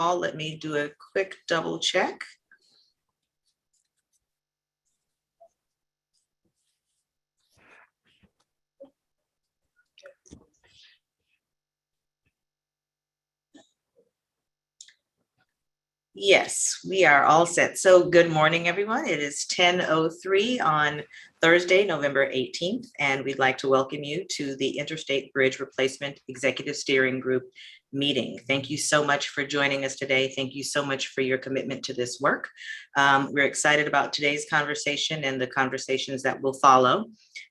all. Let me do a quick double check. Yes, we are all set. So good morning, everyone. It is 10:03 on Thursday, November 18th, and we'd like to welcome you to the Interstate Bridge Replacement Executive Steering Group meeting. Thank you so much for joining us today. Thank you so much for your commitment to this work. We're excited about today's conversation and the conversations that will follow.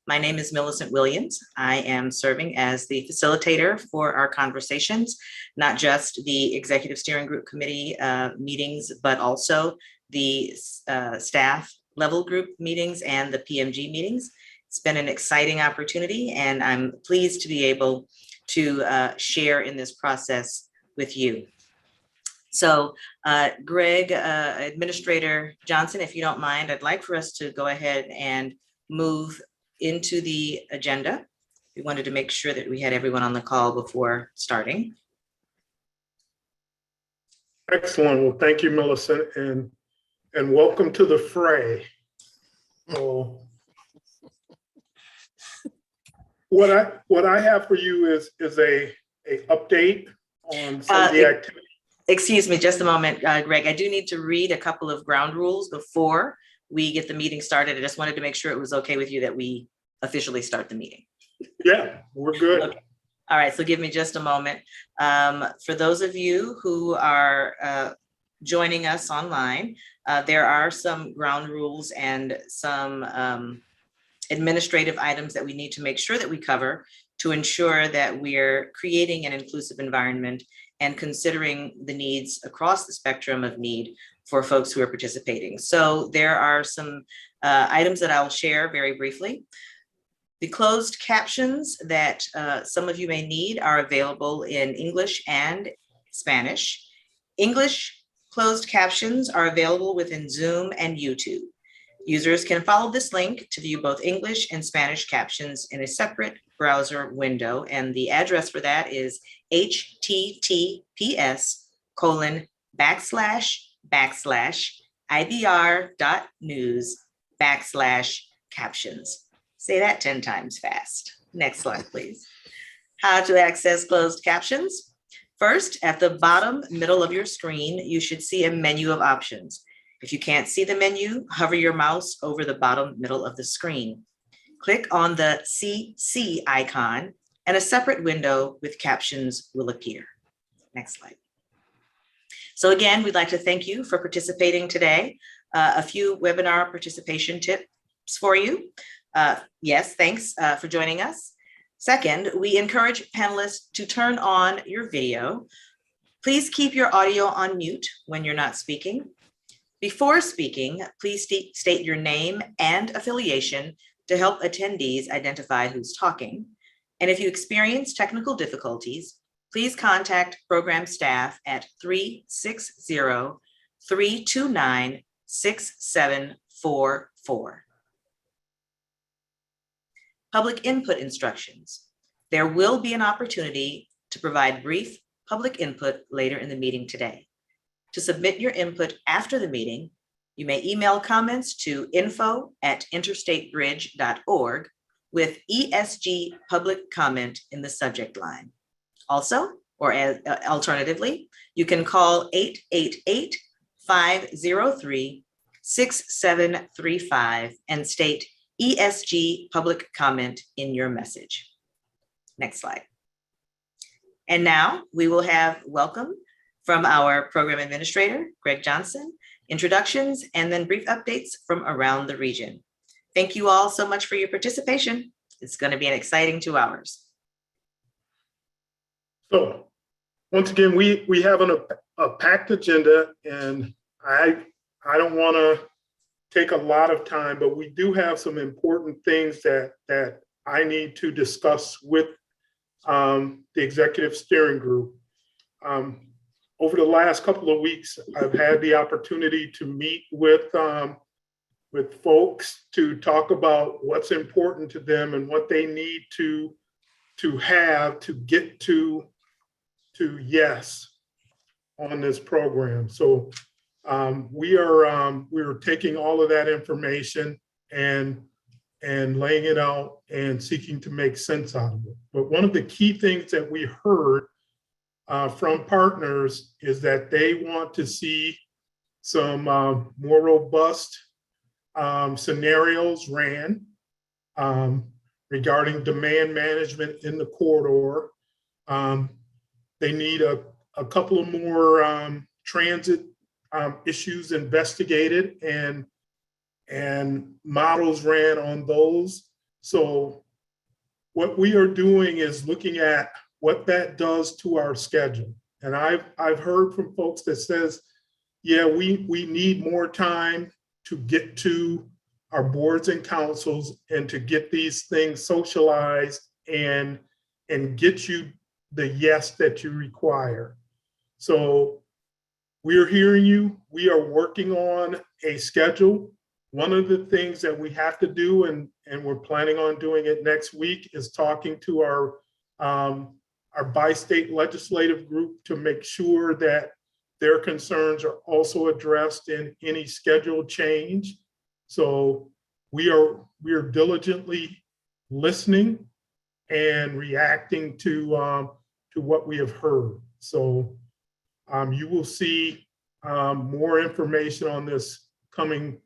My name is Millicent Williams. I am serving as the facilitator for our conversations, not just the Executive Steering Group Committee meetings, but also the staff level group meetings and the PMG meetings. It's been an exciting opportunity, and I'm pleased to be able to share in this process with you. So Greg, Administrator Johnson, if you don't mind, I'd like for us to go ahead and move into the agenda. We wanted to make sure that we had everyone on the call before starting. Excellent. Well, thank you, Millicent, and welcome to the fray. So, what I have for you is a update on some of the activity. Excuse me, just a moment, Greg. I do need to read a couple of ground rules before we get the meeting started. I just wanted to make sure it was okay with you that we officially start the meeting. Yeah, we're good. Okay. All right, so give me just a moment. For those of you who are joining us online, there are some ground rules and some administrative items that we need to make sure that we cover to ensure that we're creating an inclusive environment and considering the needs across the spectrum of need for folks who are participating. So there are some items that I'll share very briefly. The closed captions that some of you may need are available in English and Spanish. English closed captions are available within Zoom and YouTube. Users can follow this link to view both English and Spanish captions in a separate browser window, and the address for that is https://ibr.news/captions. Say that 10 times fast. Next slide, please. How to access closed captions. First, at the bottom middle of your screen, you should see a menu of options. If you can't see the menu, hover your mouse over the bottom middle of the screen. Click on the CC icon and a separate window with captions will appear. Next slide. So again, we'd like to thank you for participating today. A few webinar participation tips for you. Yes, thanks for joining us. Second, we encourage panelists to turn on your video. Please keep your audio on mute when you're not speaking. Before speaking, please state your name and affiliation to help attendees identify who's talking. And if you experience technical difficulties, please contact program staff at 360-329-6744. Public input instructions. There will be an opportunity to provide brief public input later in the meeting today. To submit your input after the meeting, you may email comments to info@interstatebridge.org with ESG Public Comment in the subject line. Also, or alternatively, you can call 888-503-6735 and state ESG Public Comment in your message. Next slide. And now we will have welcome from our program administrator, Greg Johnson, introductions, and then brief updates from around the region. Thank you all so much for your participation. It's going to be an exciting 2 hours. So once again, we have a packed agenda, and I don't want to take a lot of time, but we do have some important things that I need to discuss with the executive steering group. Over the last couple of weeks, I've had the opportunity to meet with folks to talk about what's important to them and what they need to have to get to yes. on this program. So we are taking all of that information and laying it out and seeking to make sense out of it. But one of the key things that we heard from partners is that they want to see some more robust scenarios ran regarding demand management in the corridor. They need a couple of more transit issues investigated and models ran on those. So what we are doing is looking at what that does to our schedule. And I've heard from folks that says, yeah, we need more time to get to our boards and councils and to get these things socialized and get you the yes that you require. So we're hearing you. We are working on a schedule. One of the things that we have to do, and we're planning on doing it next week, is talking to our bi-state legislative group to make sure that their concerns are also addressed in any schedule change. So we are diligently listening and reacting to what we have heard. So you will see more information on this coming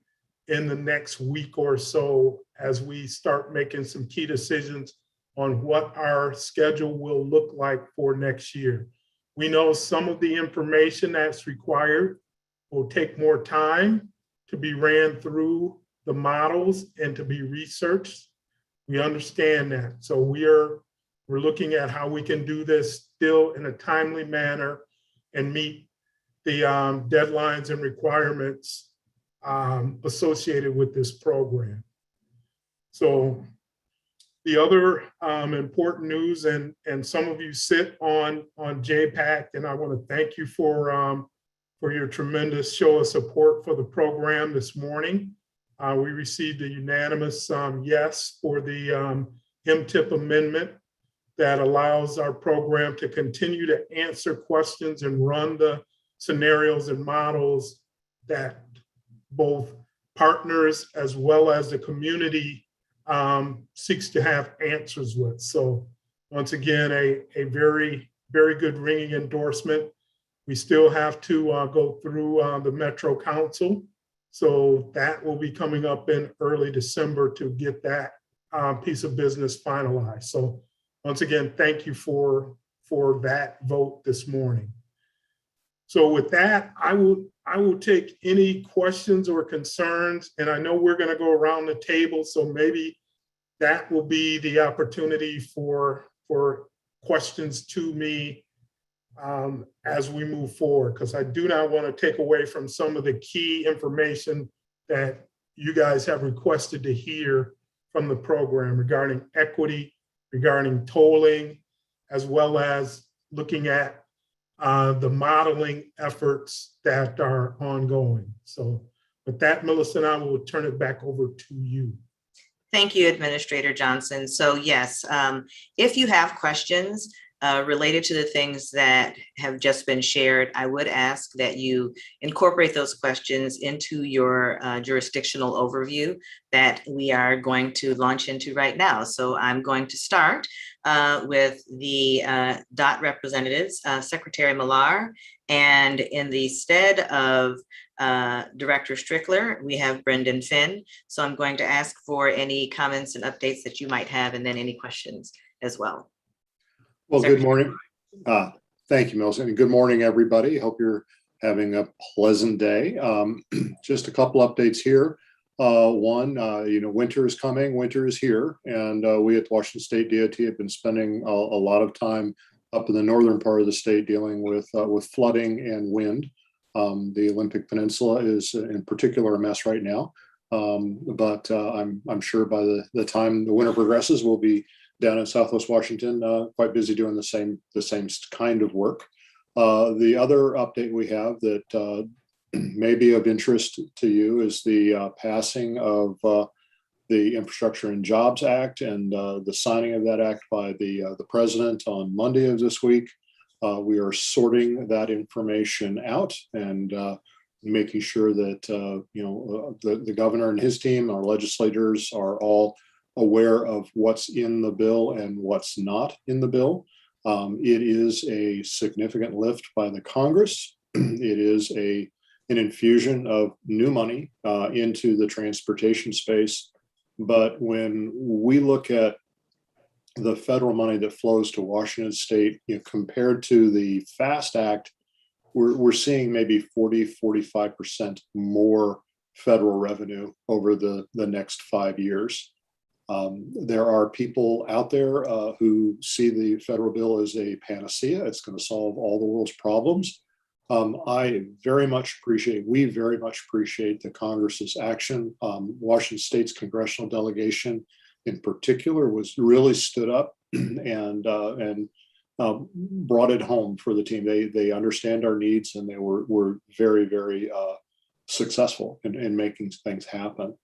in the next week or so as we start making some key decisions on what our schedule will look like for next year. We know some of the information that's required will take more time to be ran through the models and to be researched. We understand that. So we're looking at how we can do this still in a timely manner and meet the deadlines and requirements associated with this program. So the other important news, and some of you sit on JPAC, and I want to thank you for your tremendous show of support for the program this morning. We received a unanimous yes for the MTIP amendment that allows our program to continue to answer questions and run the scenarios and models that both partners as well as the community seeks to have answers with. So once again, a very, very good ringing endorsement. We still have to go through the Metro Council. So that will be coming up in early December to get that piece of business finalized. So once again, thank you for that vote this morning. So with that, I will take any questions or concerns, and I know we're going to go around the table, so maybe that will be the opportunity for questions to me as we move forward, because I do not want to take away from some of the key information that you guys have requested to hear from the program regarding equity, regarding tolling, as well as looking at the modeling efforts that are ongoing. So with that, Melissa, I will turn it back over to you. Thank you, Administrator Johnson. So yes, if you have questions related to the things that have just been shared, I would ask that you incorporate those questions into your jurisdictional overview that we are going to launch into right now. So I'm going to start with the DOT representatives, Secretary Millar, and in the stead of Director Strickler, we have Brendan Finn. So I'm going to ask for any comments and updates that you might have, and then any questions as well. Well, good morning. Thank you, Mills, and good morning, everybody. Hope you're having a pleasant day. Just a couple updates here. One, winter is coming, winter is here, and we at Washington State DOT have been spending a lot of time up in the northern part of the state dealing with flooding and wind. The Olympic Peninsula is in particular a mess right now, but I'm sure by the time the winter progresses, we'll be down in Southwest Washington, quite busy doing the same kind of work. The other update we have that may be of interest to you is the passing of the Infrastructure and Jobs Act and the signing of that act by the president on Monday of this week. We are sorting that information out and making sure that the governor and his team, our legislators, are all aware of what's in the bill and what's not in the bill. It is a significant lift by the Congress. It is an infusion of new money into the transportation space. But when we look at the federal money that flows to Washington State, compared to the FAST Act, we're seeing maybe 40–45% more federal revenue over the next 5 years. There are people out there who see the federal bill as a panacea. It's going to solve all the world's problems. We very much appreciate the Congress's action. Washington State's congressional delegation in particular was really stood up and brought it home for the team. They understand our needs, and they were very, very successful in making things happen.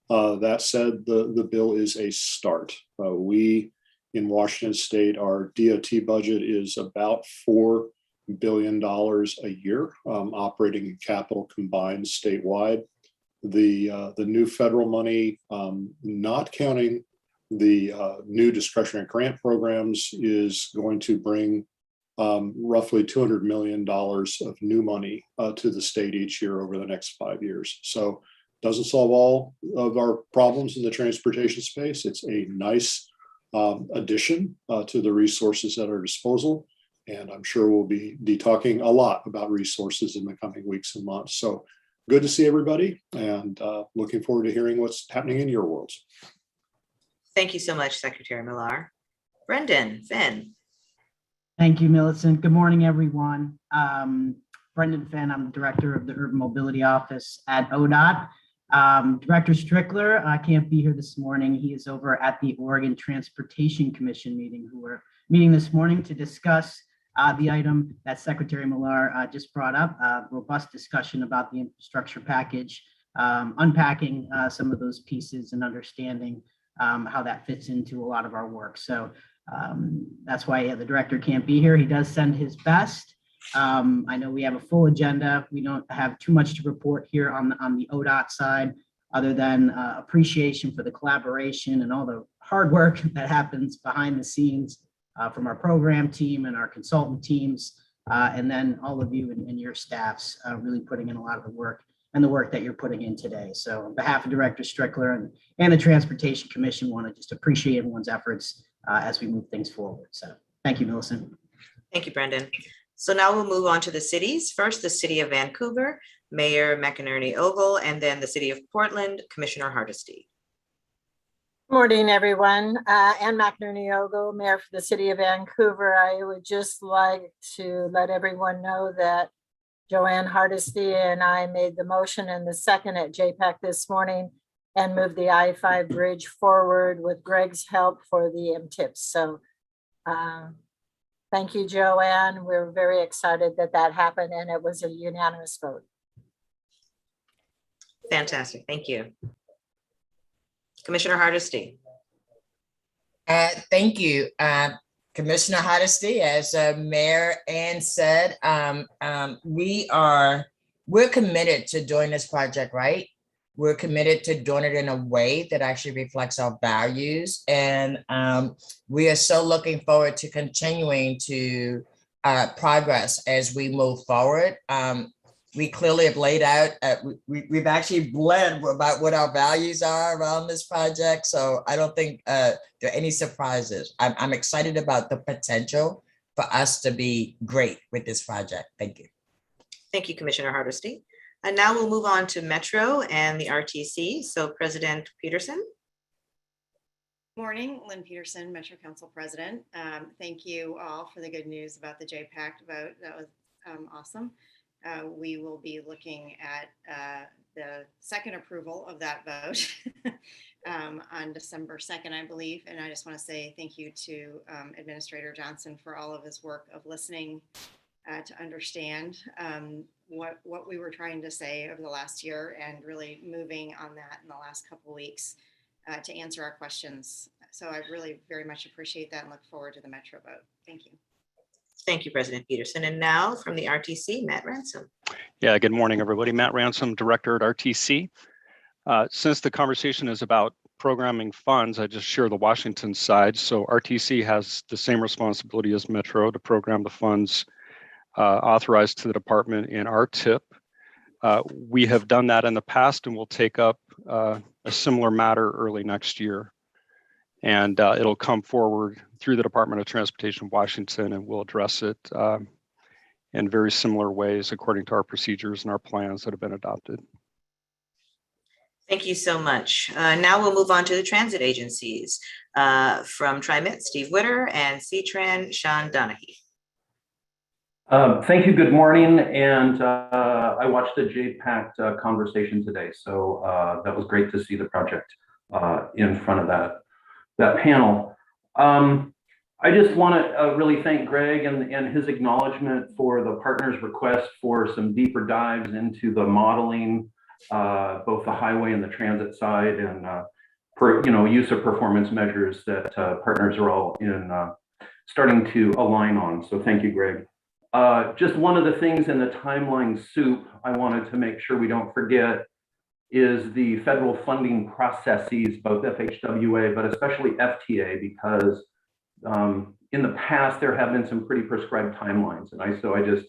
That said, the bill is a start. We in Washington State, our DOT budget is about $4 billion a year, operating and capital combined statewide. The new federal money, not counting the new discretionary grant programs, is going to bring roughly $200 million of new money to the state each year over the next 5 years. So doesn't solve all of our problems in the transportation space. It's a nice addition to the resources at our disposal. And I'm sure we'll be talking a lot about resources in the coming weeks and months. So good to see everybody, and looking forward to hearing what's happening in your worlds. Thank you so much, Secretary Millar. Brendan Finn. Thank you, Millicent. Good morning, everyone. Brendan Finn, I'm the Director of the Urban Mobility Office at ODOT. Director Strickler can't be here this morning. He is over at the Oregon Transportation Commission meeting, who we're meeting this morning to discuss the item that Secretary Millar just brought up, robust discussion about the infrastructure package, unpacking some of those pieces and understanding how that fits into a lot of our work. So that's why the director can't be here. He does send his best. I know we have a full agenda. We don't have too much to report here on the ODOT side, other than appreciation for the collaboration and all the hard work that happens behind the scenes from our program team and our consultant teams, and then all of you and your staffs really putting in a lot of the work and the work that you're putting in today. So on behalf of Director Strickler and the Transportation Commission, want to just appreciate everyone's efforts as we move things forward. So thank you, Millicent. Thank you, Brendan. So now we'll move on to the cities. First, the City of Vancouver, Mayor McInerney Ogle, and then the City of Portland, Commissioner Hardesty. Morning, everyone. Ann McInerney Ogle, Mayor for the City of Vancouver. I would just like to let everyone know that Joanne Hardesty and I made the motion and the second at JPAC this morning and moved the I-5 bridge forward with Greg's help for the MTIPs. So thank you, Joanne. We're very excited that happened, and it was a unanimous vote. Fantastic. Thank you. Commissioner Hardesty. Thank you, Commissioner Hardesty. As Mayor Ann said, we're committed to doing this project right. We're committed to doing it in a way that actually reflects our values, and we are so looking forward to continuing to progress as we move forward. We clearly have laid out, we've actually bled about what our values are around this project. So I don't think there are any surprises. I'm excited about the potential for us to be great with this project. Thank you. Thank you, Commissioner Hardesty. And now we'll move on to Metro and the RTC. So President Peterson. Morning, Lynn Peterson, Metro Council President. Thank you all for the good news about the JPAC vote. That was awesome. We will be looking at the second approval of that vote on December 2nd, I believe. And I just want to say thank you to Administrator Johnson for all of his work of listening to understand what we were trying to say over the last year, and really moving on that in the last couple of weeks to answer our questions. So I really very much appreciate that and look forward to the Metro vote. Thank you. Thank you, President Peterson. And now from the RTC, Matt Ransom. Yeah, good morning, everybody. Matt Ransom, Director at RTC. Since the conversation is about programming funds, I just share the Washington side. So RTC has the same responsibility as Metro to program the funds authorized to the department in our TIP. We have done that in the past and we'll take up a similar matter early next year. And it'll come forward through the Department of Transportation, Washington, and we'll address it in very similar ways according to our procedures and our plans that have been adopted. Thank you so much. Now we'll move on to the transit agencies. From TriMet, Steve Witter, and CTRAN, Sean Donahue. Thank you. Good morning. And I watched the JPACT conversation today. So that was great to see the project in front of that panel. I just want to really thank Greg and his acknowledgement for the partner's request for some deeper dives into the modeling, both the highway and the transit side, and use of performance measures that partners are all starting to align on. So thank you, Greg. Just one of the things in the timeline soup I wanted to make sure we don't forget is the federal funding processes, both FHWA, but especially FTA, because in the past, there have been some pretty prescribed timelines. And I just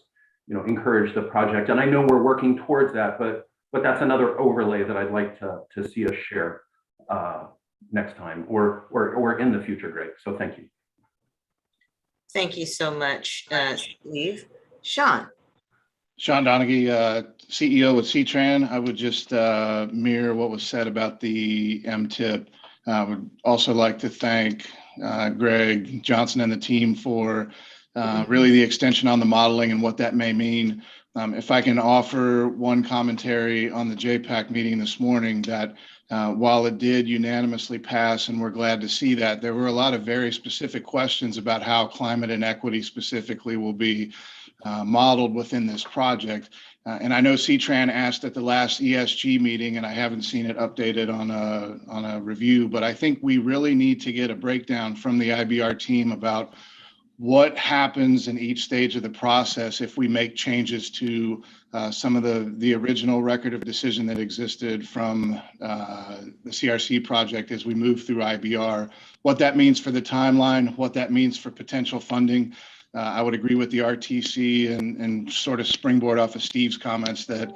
encourage the project. And I know we're working towards that, but that's another overlay that I'd like to see us share next time or in the future, Greg. So thank you. Thank you so much, Steve. Sean. Sean Donahue, CEO with CTRAN. I would just mirror what was said about the MTIP. I would also like to thank Greg Johnson and the team for really the extension on the modeling and what that may mean. If I can offer one commentary on the JPAC meeting this morning, that while it did unanimously pass, and we're glad to see that, there were a lot of very specific questions about how climate inequity specifically will be modeled within this project. And I know CTRAN asked at the last ESG meeting, and I haven't seen it updated on a review, but I think we really need to get a breakdown from the IBR team about what happens in each stage of the process if we make changes to some of the original record of decision that existed from the CRC project as we move through IBR, what that means for the timeline, what that means for potential funding. I would agree with the RTC and sort of springboard off of Steve's comments that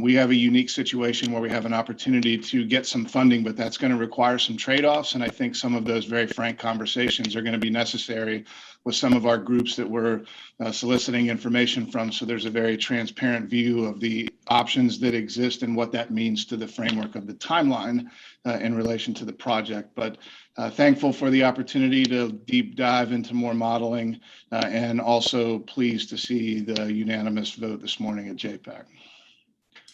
we have a unique situation where we have an opportunity to get some funding, but that's going to require some trade-offs. And I think some of those very frank conversations are going to be necessary with some of our groups that we're soliciting information from. So there's a very transparent view of the options that exist and what that means to the framework of the timeline in relation to the project. But thankful for the opportunity to deep dive into more modeling and also pleased to see the unanimous vote this morning at JPAC.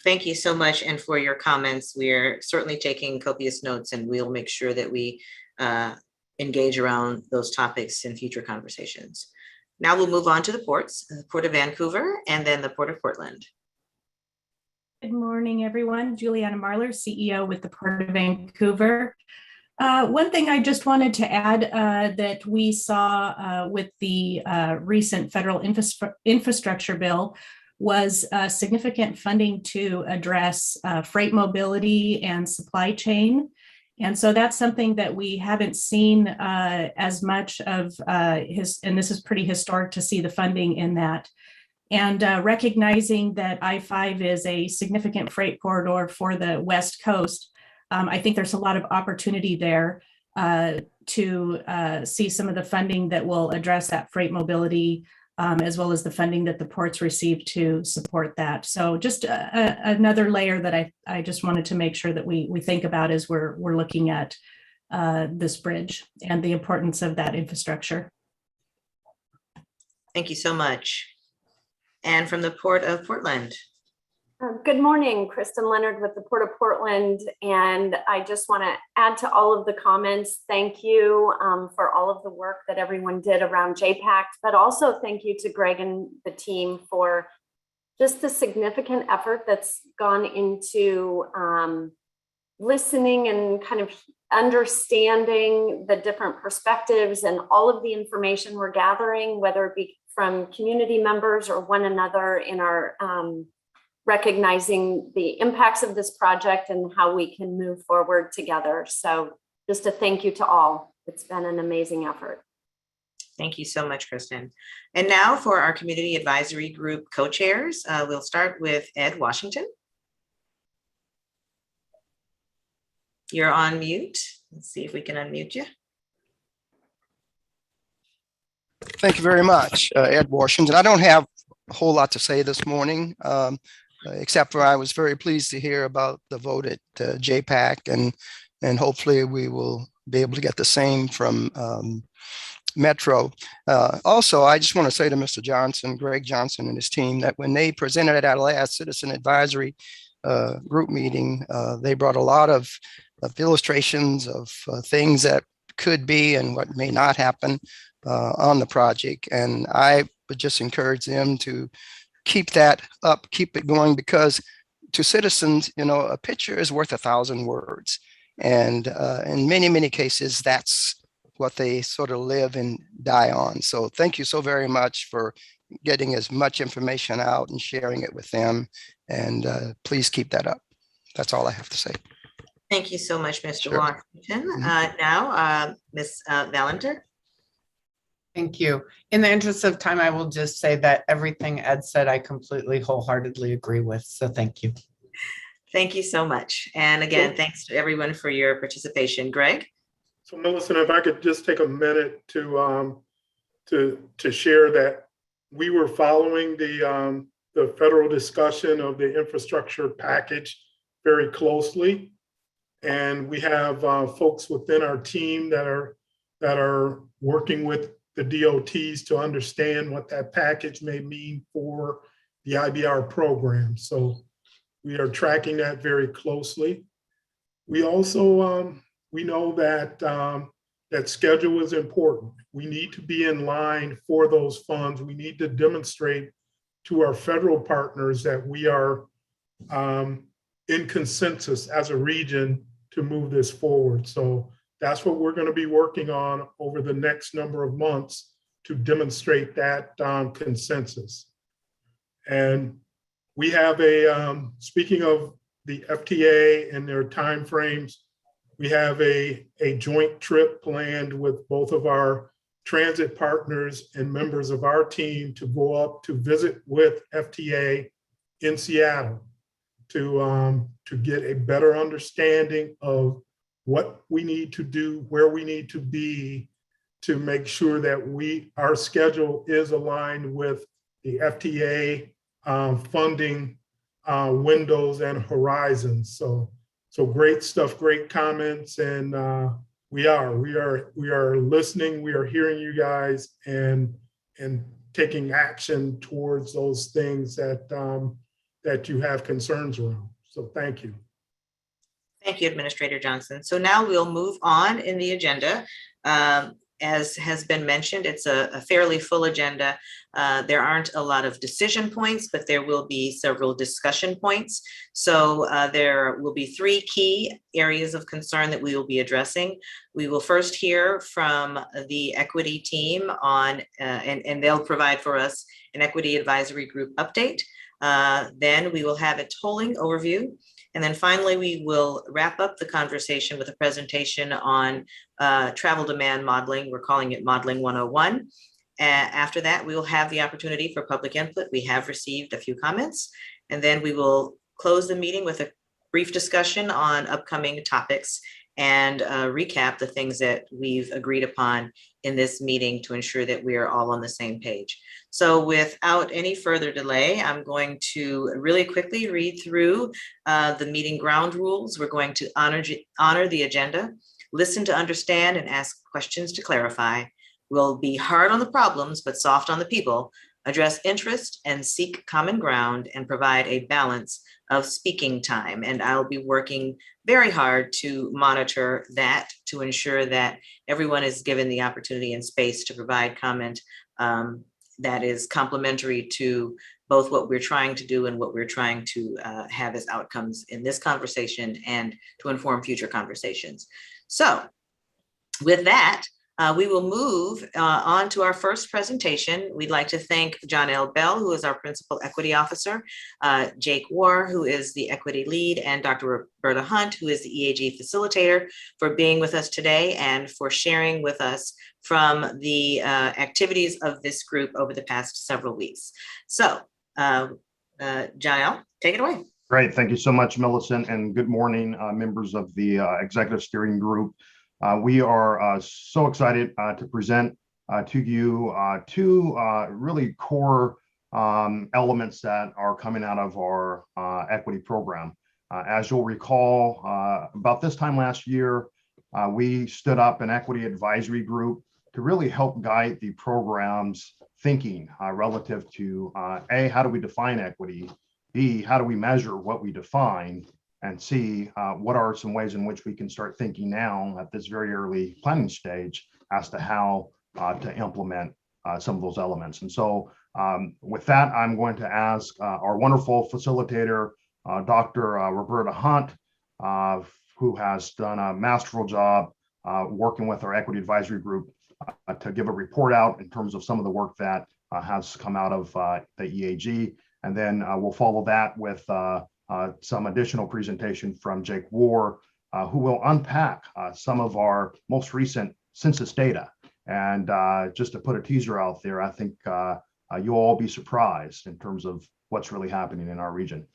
Thank you so much, and for your comments. We're certainly taking copious notes, and we'll make sure that we engage around those topics in future conversations. Now we'll move on to the ports, the Port of Vancouver, and then the Port of Portland. Good morning, everyone. Juliana Marler, CEO with the Port of Vancouver. One thing I just wanted to add that we saw with the recent federal infrastructure bill was significant funding to address freight mobility and supply chain. And so that's something that we haven't seen as much of, and this is pretty historic to see the funding in that. And recognizing that I-5 is a significant freight corridor for the West Coast, I think there's a lot of opportunity there to see some of the funding that will address that freight mobility, as well as the funding that the ports receive to support that. So just another layer that I just wanted to make sure that we think about as we're looking at this bridge and the importance of that infrastructure. Thank you so much. And from the Port of Portland. Good morning, Kristen Leonard with the Port of Portland. And I just want to add to all of the comments. Thank you for all of the work that everyone did around JPACT, but also thank you to Greg and the team for just the significant effort that's gone into listening and kind of understanding the different perspectives and all of the information we're gathering, whether it be from community members or one another in our recognizing the impacts of this project and how we can move forward together. So just a thank you to all. It's been an amazing effort. Thank you so much, Kristen. And now for our Community Advisory Group co-chairs, we'll start with Ed Washington. You're on mute. Let's see if we can unmute you. Thank you very much, Ed Washington. I don't have a whole lot to say this morning, except for I was very pleased to hear about the vote at JPAC, and hopefully we will be able to get the same from Metro. Also, I just want to say to Mr. Johnson, Greg Johnson and his team, that when they presented at our last Citizen Advisory group meeting, they brought a lot of illustrations of things that could be and what may not happen on the project. And I would just encourage them to keep that up, keep it going, because to citizens, you know, a picture is worth 1,000 words. And in many, many cases, that's what they sort of live and die on. So thank you so very much for getting as much information out and sharing it with them. And please keep that up. That's all I have to say. Thank you so much, Mr. Sure. Washington. Now, Ms. Valenter. Thank you. In the interest of time, I will just say that everything Ed said, I completely wholeheartedly agree with. So thank you. Thank you so much. And again, thanks to everyone for your participation. Greg? So Millicent, if I could just take a minute to share that we were following the federal discussion of the infrastructure package very closely. And we have folks within our team that are working with the DOTs to understand what that package may mean for the IBR program. So we are tracking that very closely. We also, we know that that schedule is important. We need to be in line for those funds. We need to demonstrate to our federal partners that we are in consensus as a region to move this forward. So that's what we're going to be working on over the next number of months to demonstrate that consensus. And we have speaking of the FTA and their timeframes, we have a joint trip planned with both of our transit partners and members of our team to go up to visit with FTA in Seattle to get a better understanding of what we need to do, where we need to be to make sure that our schedule is aligned with the FTA funding windows and horizons. So great stuff, great comments, and we are listening. We are hearing you guys and taking action towards those things that you have concerns around. So thank you. Thank you, Administrator Johnson. So now we'll move on in the agenda. As has been mentioned, it's a fairly full agenda. There aren't a lot of decision points, but there will be several discussion points. So there will be 3 key areas of concern that we will be addressing. We will first hear from the equity team on, and they'll provide for us an equity advisory group update. Then we will have a tolling overview. And then finally, we will wrap up the conversation with a presentation on travel demand modeling. We're calling it Modeling 101. After that, we will have the opportunity for public input. We have received a few comments, and then we will close the meeting with a brief discussion on upcoming topics and recap the things that we've agreed upon in this meeting to ensure that we are all on the same page. So without any further delay, I'm going to really quickly read through the meeting ground rules. We're going to honor the agenda, listen to understand, and ask questions to clarify. We'll be hard on the problems, but soft on the people, address interest and seek common ground, and provide a balance of speaking time. And I'll be working very hard to monitor that to ensure that everyone is given the opportunity and space to provide comment that is complementary to both what we're trying to do and what we're trying to have as outcomes in this conversation and to inform future conversations. So with that, We will move on to our first presentation. We'd like to thank John L. Bell, who is our Principal Equity Officer, Jake War, who is the Equity Lead, and Dr. Roberta Hunt, who is the EAG Facilitator, for being with us today and for sharing with us from the activities of this group over the past several weeks. So, John L., take it away. Great. Thank you so much, Millicent, and good morning, members of the Executive Steering Group. We are so excited to present to you two really core elements that are coming out of our equity program. As you'll recall, about this time last year, we stood up an equity advisory group to really help guide the program's thinking relative to A, how do we define equity? B, how do we measure what we define? And C, what are some ways in which we can start thinking now at this very early planning stage as to how to implement some of those elements. And so with that, I'm going to ask our wonderful facilitator, Dr. Roberta Hunt, who has done a masterful job working with our equity advisory group to give a report out in terms of some of the work that has come out of the EAG. And then we'll follow that with some additional presentation from Jake War, who will unpack some of our most recent census data. And just to put a teaser out there, I think you'll all be surprised in terms of what's really happening in our region.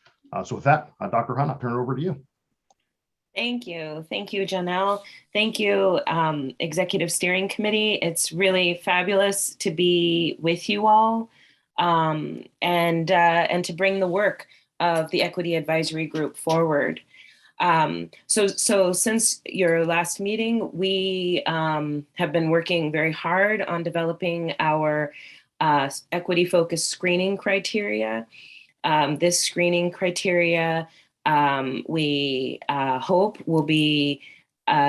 So with that, Dr. Hunt, I'll turn it over to you. Thank you. Thank you, Janelle. Thank you, Executive Steering Committee. It's really fabulous to be with you all and to bring the work of the Equity Advisory Group forward. So since your last meeting, we have been working very hard on developing our equity-focused screening criteria. This screening criteria, we hope will be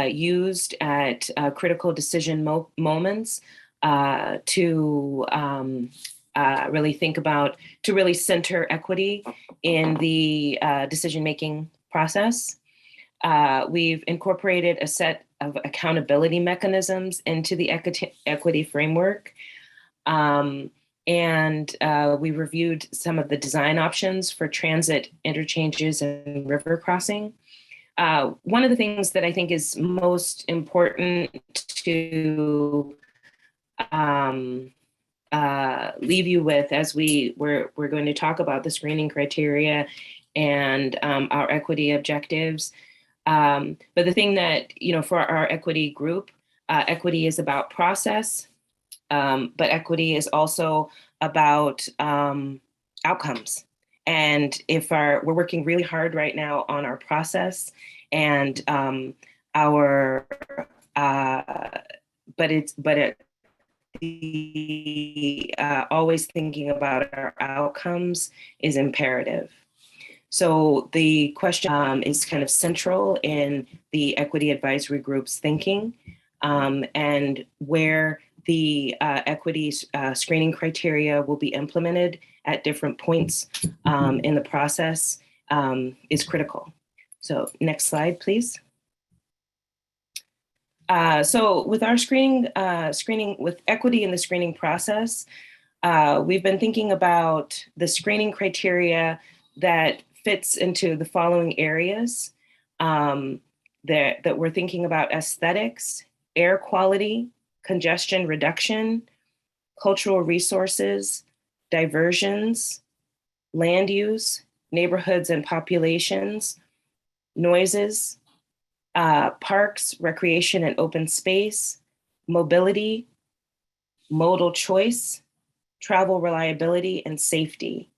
used at critical decision moments to really think about, to really center equity in the decision-making process. We've incorporated a set of accountability mechanisms into the equity framework. And we reviewed some of the design options for transit interchanges and river crossing. One of the things that I think is most important to leave you with as we're going to talk about the screening criteria and our equity objectives. But the thing that, for our equity group, equity is about process, but equity is also about outcomes. And if we're working really hard right now on our process and always thinking about our outcomes is imperative. So the question is kind of central in the Equity Advisory Group's thinking, and where the equity screening criteria will be implemented at different points in the process is critical. So next slide, please. So with our screening with equity in the screening process, we've been thinking about the screening criteria that fits into the following areas that we're thinking about: aesthetics, air quality, congestion reduction, cultural resources, diversions, land use, neighborhoods and populations, noises, parks, recreation and open space, mobility, modal choice, travel reliability, and safety.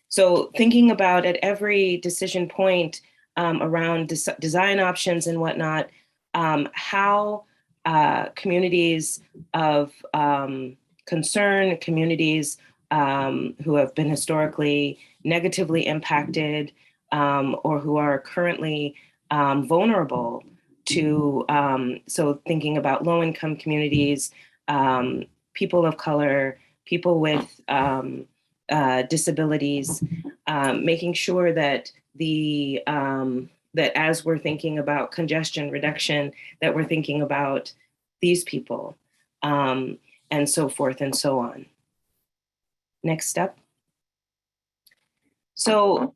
So thinking about at every decision point around design options and whatnot, how communities of concern, communities who have been historically negatively impacted or who are currently vulnerable to, so thinking about low-income communities, people of color, people with disabilities, making sure that that as we're thinking about congestion reduction, that we're thinking about these people. and so forth and so on. Next up. So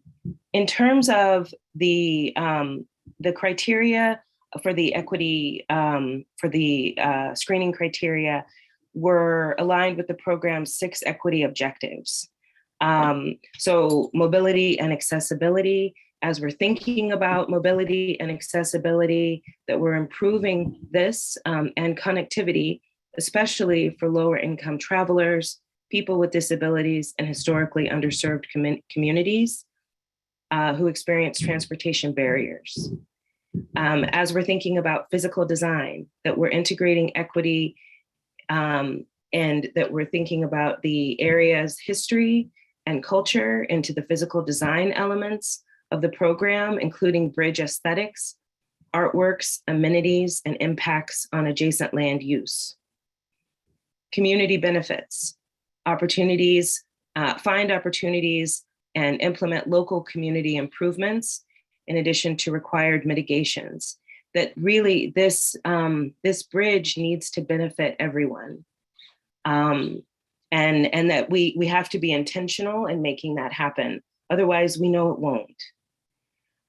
in terms of the criteria for the equity, for the screening criteria, were aligned with the program's 6 equity objectives. So mobility and accessibility, as we're thinking about mobility and accessibility, that we're improving this and connectivity, especially for lower income travelers, people with disabilities, and historically underserved communities who experience transportation barriers. As we're thinking about physical design, that we're integrating equity and that we're thinking about the area's history and culture into the physical design elements of the program, including bridge aesthetics, artworks, amenities, and impacts on adjacent land use. Community benefits, opportunities, find opportunities and implement local community improvements in addition to required mitigations. That really this bridge needs to benefit everyone. And that we have to be intentional in making that happen. Otherwise, we know it won't.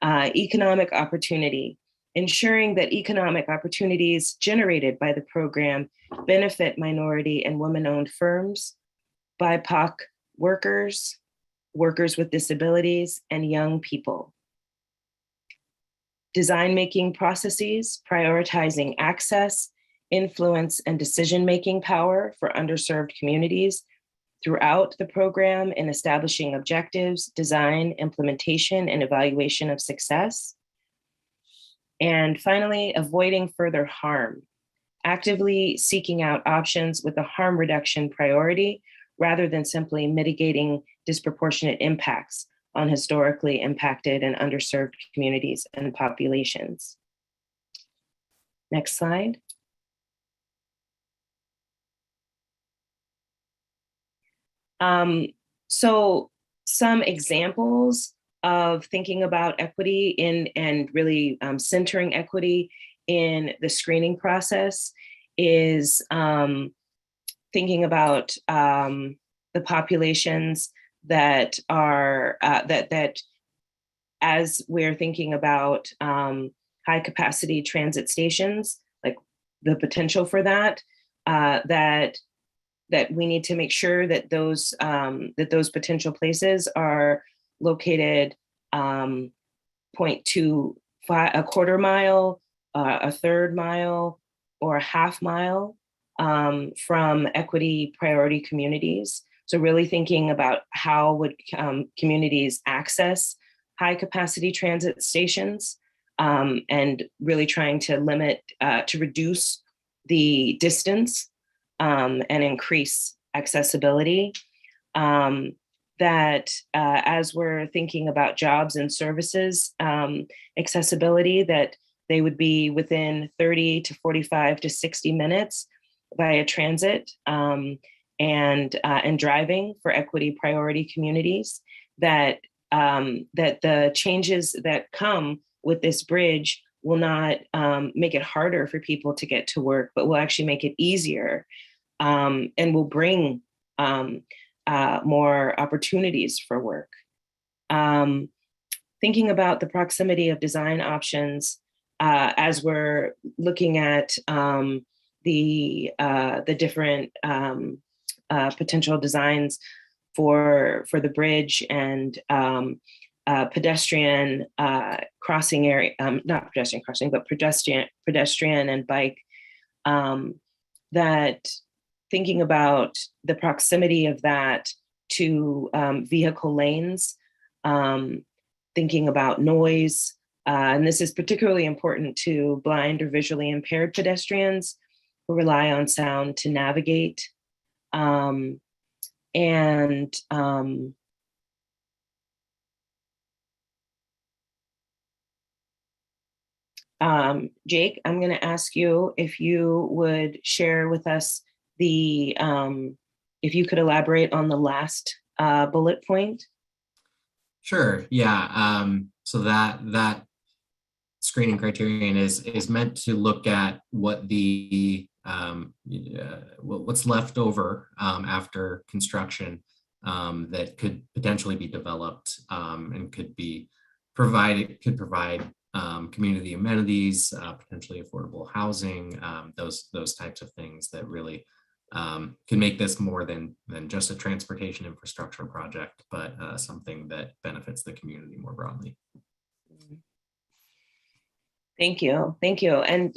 Economic opportunity, ensuring that economic opportunities generated by the program benefit minority and women-owned firms, BIPOC workers, workers with disabilities, and young people. Design-making processes, prioritizing access, influence, and decision-making power for underserved communities throughout the program in establishing objectives, design, implementation, and evaluation of success. And finally, avoiding further harm, actively seeking out options with a harm reduction priority rather than simply mitigating disproportionate impacts on historically impacted and underserved communities and populations. Next slide. So some examples of thinking about equity and really centering equity in the screening process is thinking about the populations that are, that as we're thinking about high capacity transit stations, like the potential for that, that we need to make sure that those potential places are located 0.25, a quarter mile, a third mile, or a half mile from equity priority communities. So really thinking about how would communities access high capacity transit stations and really trying to limit, to reduce the distance and increase accessibility. That as we're thinking about jobs and services accessibility, that they would be within 30 to 45 to 60 minutes via transit and driving for equity priority communities. That that the changes that come with this bridge will not make it harder for people to get to work, but will actually make it easier and will bring more opportunities for work. Thinking about the proximity of design options as we're looking at the different potential designs for the bridge and pedestrian crossing area, not pedestrian crossing, but pedestrian and bike, that thinking about the proximity of that to vehicle lanes, thinking about noise, and this is particularly important to blind or visually impaired pedestrians who rely on sound to navigate. Jake, I'm going to ask you if you would share with us the, if you could elaborate on the last bullet point. Sure, yeah. So that screening criterion is meant to look at what the what's left over after construction that could potentially be developed and could provide community amenities, potentially affordable housing, those types of things that really can make this more than just a transportation infrastructure project, but something that benefits the community more broadly. Thank you, and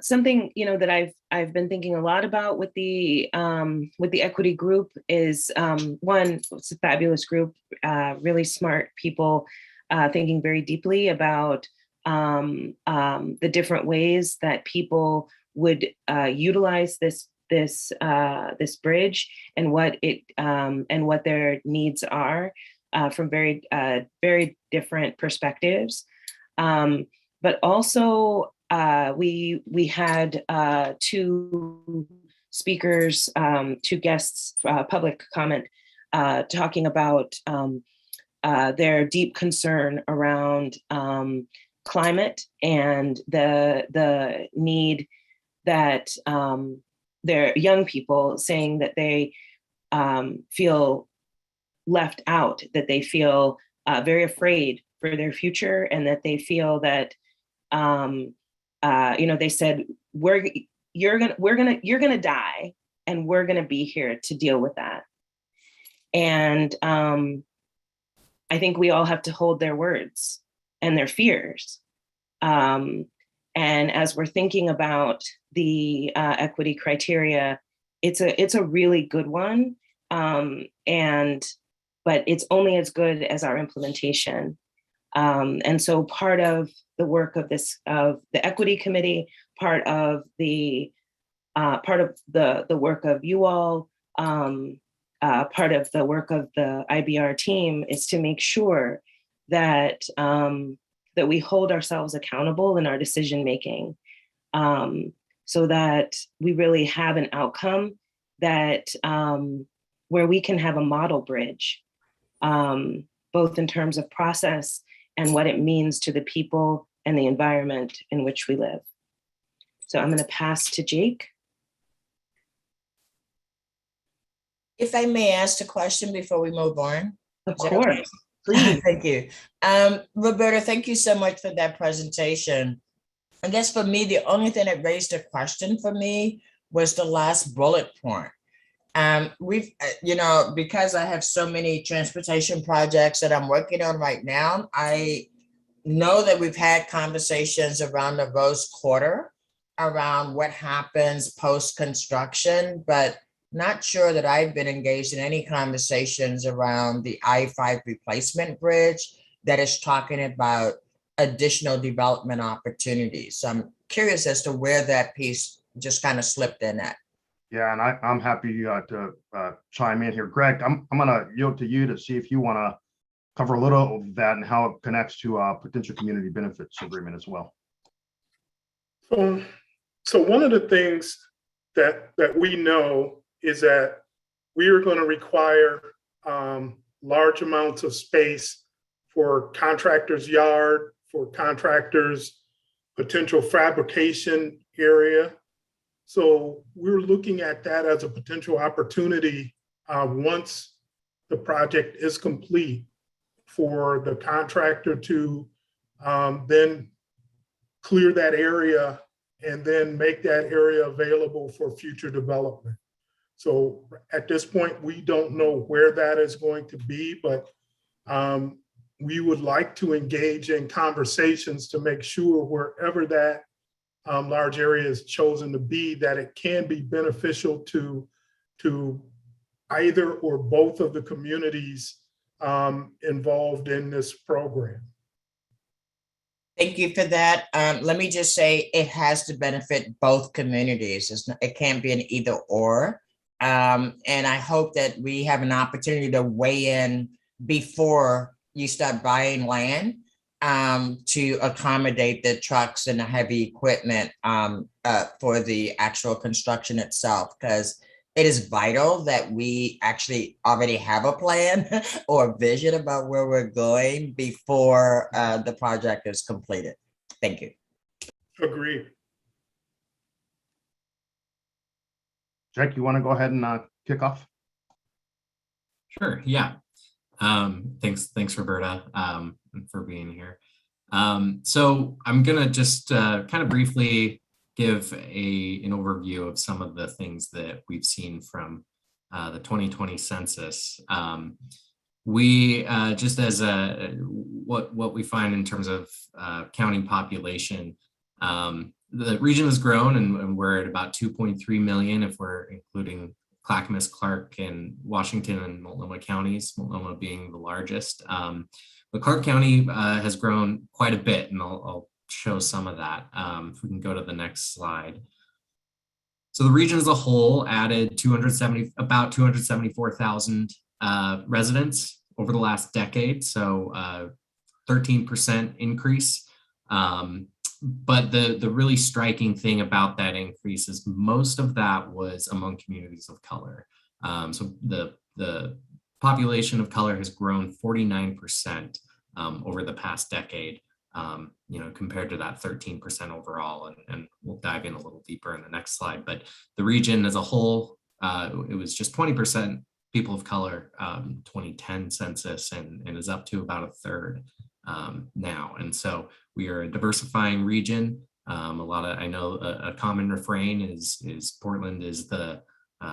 something that I've been thinking a lot about with the equity group is one, it's a fabulous group, really smart people thinking very deeply about the different ways that people would utilize this bridge and what their needs are from very different perspectives. But also we had two speakers, two guests, public comment, talking about their deep concern around climate and the need that their young people saying that they feel left out, that they feel very afraid for their future, and that they feel that they said you're gonna die, and we're gonna be here to deal with that. And I think we all have to hold their words and their fears. And as we're thinking about the equity criteria, it's a really good one, but it's only as good as our implementation. And so part of the work of the equity committee, part of the work of you all, part of the work of the IBR team is to make sure that that we hold ourselves accountable in our decision making, so that we really have an outcome that where we can have a model bridge, both in terms of process and what it means to the people and the environment in which we live. So I'm going to pass to Jake. If I may ask a question before we move on. Of course. Please. Thank you. Roberta, thank you so much for that presentation. I guess for me, the only thing that raised a question for me was the last bullet point. We've, because I have so many transportation projects that I'm working on right now, I know that we've had conversations around the Rose Quarter, around what happens post-construction, but not sure that I've been engaged in any conversations around the I-5 replacement bridge that is talking about additional development opportunities. So I'm curious as to where that piece just kind of slipped in at. Yeah, and I'm happy to chime in here. Greg, I'm going to yield to you to see if you want to cover a little of that and how it connects to potential community benefits agreement as well. So one of the things that we know is that we are going to require large amounts of space for contractors' yard, for contractors' potential fabrication area. So we're looking at that as a potential opportunity once the project is complete for the contractor to then clear that area and then make that area available for future development. So at this point, we don't know where that is going to be, but we would like to engage in conversations to make sure wherever that large area is chosen to be, that it can be beneficial to either or both of the communities involved in this program. Thank you for that. Let me just say it has to benefit both communities. It can't be an either or. And I hope that we have an opportunity to weigh in before you start buying land to accommodate the trucks and the heavy equipment for the actual construction itself, because it is vital that we actually already have a plan or vision about where we're going before the project is completed. Thank you. Agreed. Jack, you want to go ahead and kick off? Sure, yeah. Thanks, Roberta, for being here. So I'm gonna just kind of briefly give an overview of some of the things that we've seen from the 2020 census. We just as what we find in terms of county population, the region has grown and we're at about 2.3 million if we're including Clackamas, Clark, and Washington and Multnomah counties, Multnomah being the largest. But Clark County has grown quite a bit, and I'll show some of that. If we can go to the next slide. So the region as a whole added about 274,000 residents over the last decade, so 13% increase. But the really striking thing about that increase is most of that was among communities of color. So the population of color has grown 49% over the past decade, compared to that 13% overall. And we'll dive in a little deeper in the next slide. But the region as a whole, it was just 20% people of color 2010 census and is up to about a third now. And so we are a diversifying region. I know a common refrain is Portland is the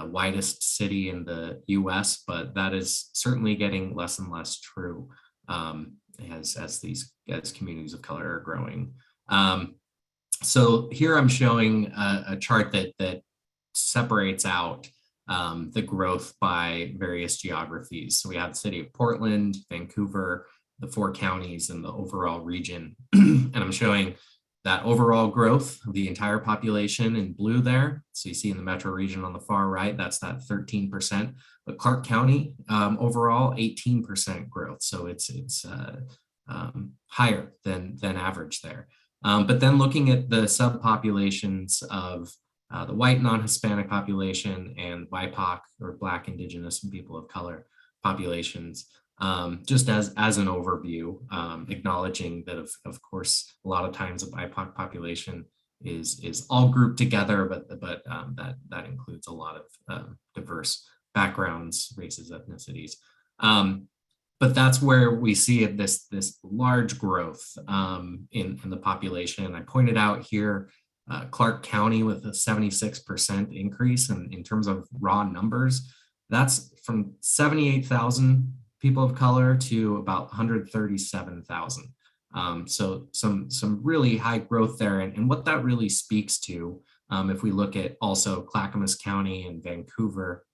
widest city in the US, but that is certainly getting less and less true as communities of color are growing. So here I'm showing a chart that separates out the growth by various geographies. So we have the city of Portland, Vancouver, the 4 counties, and the overall region. And I'm showing that overall growth of the entire population in blue there. So you see in the metro region on the far right, that's that 13%. But Clark County overall 18% growth. So it's higher than average there. But then looking at the subpopulations of the white non-Hispanic population and BIPOC or Black, Indigenous, and people of color populations, just as an overview, acknowledging that of course a lot of times a BIPOC population is all grouped together, but that includes a lot of diverse backgrounds, races, ethnicities. But that's where we see this large growth in the population. I pointed out here Clark County with a 76% increase in terms of raw numbers. That's from 78,000 people of color to about 137,000. So some really high growth there. And what that really speaks to, if we look at also Clackamas County and Vancouver,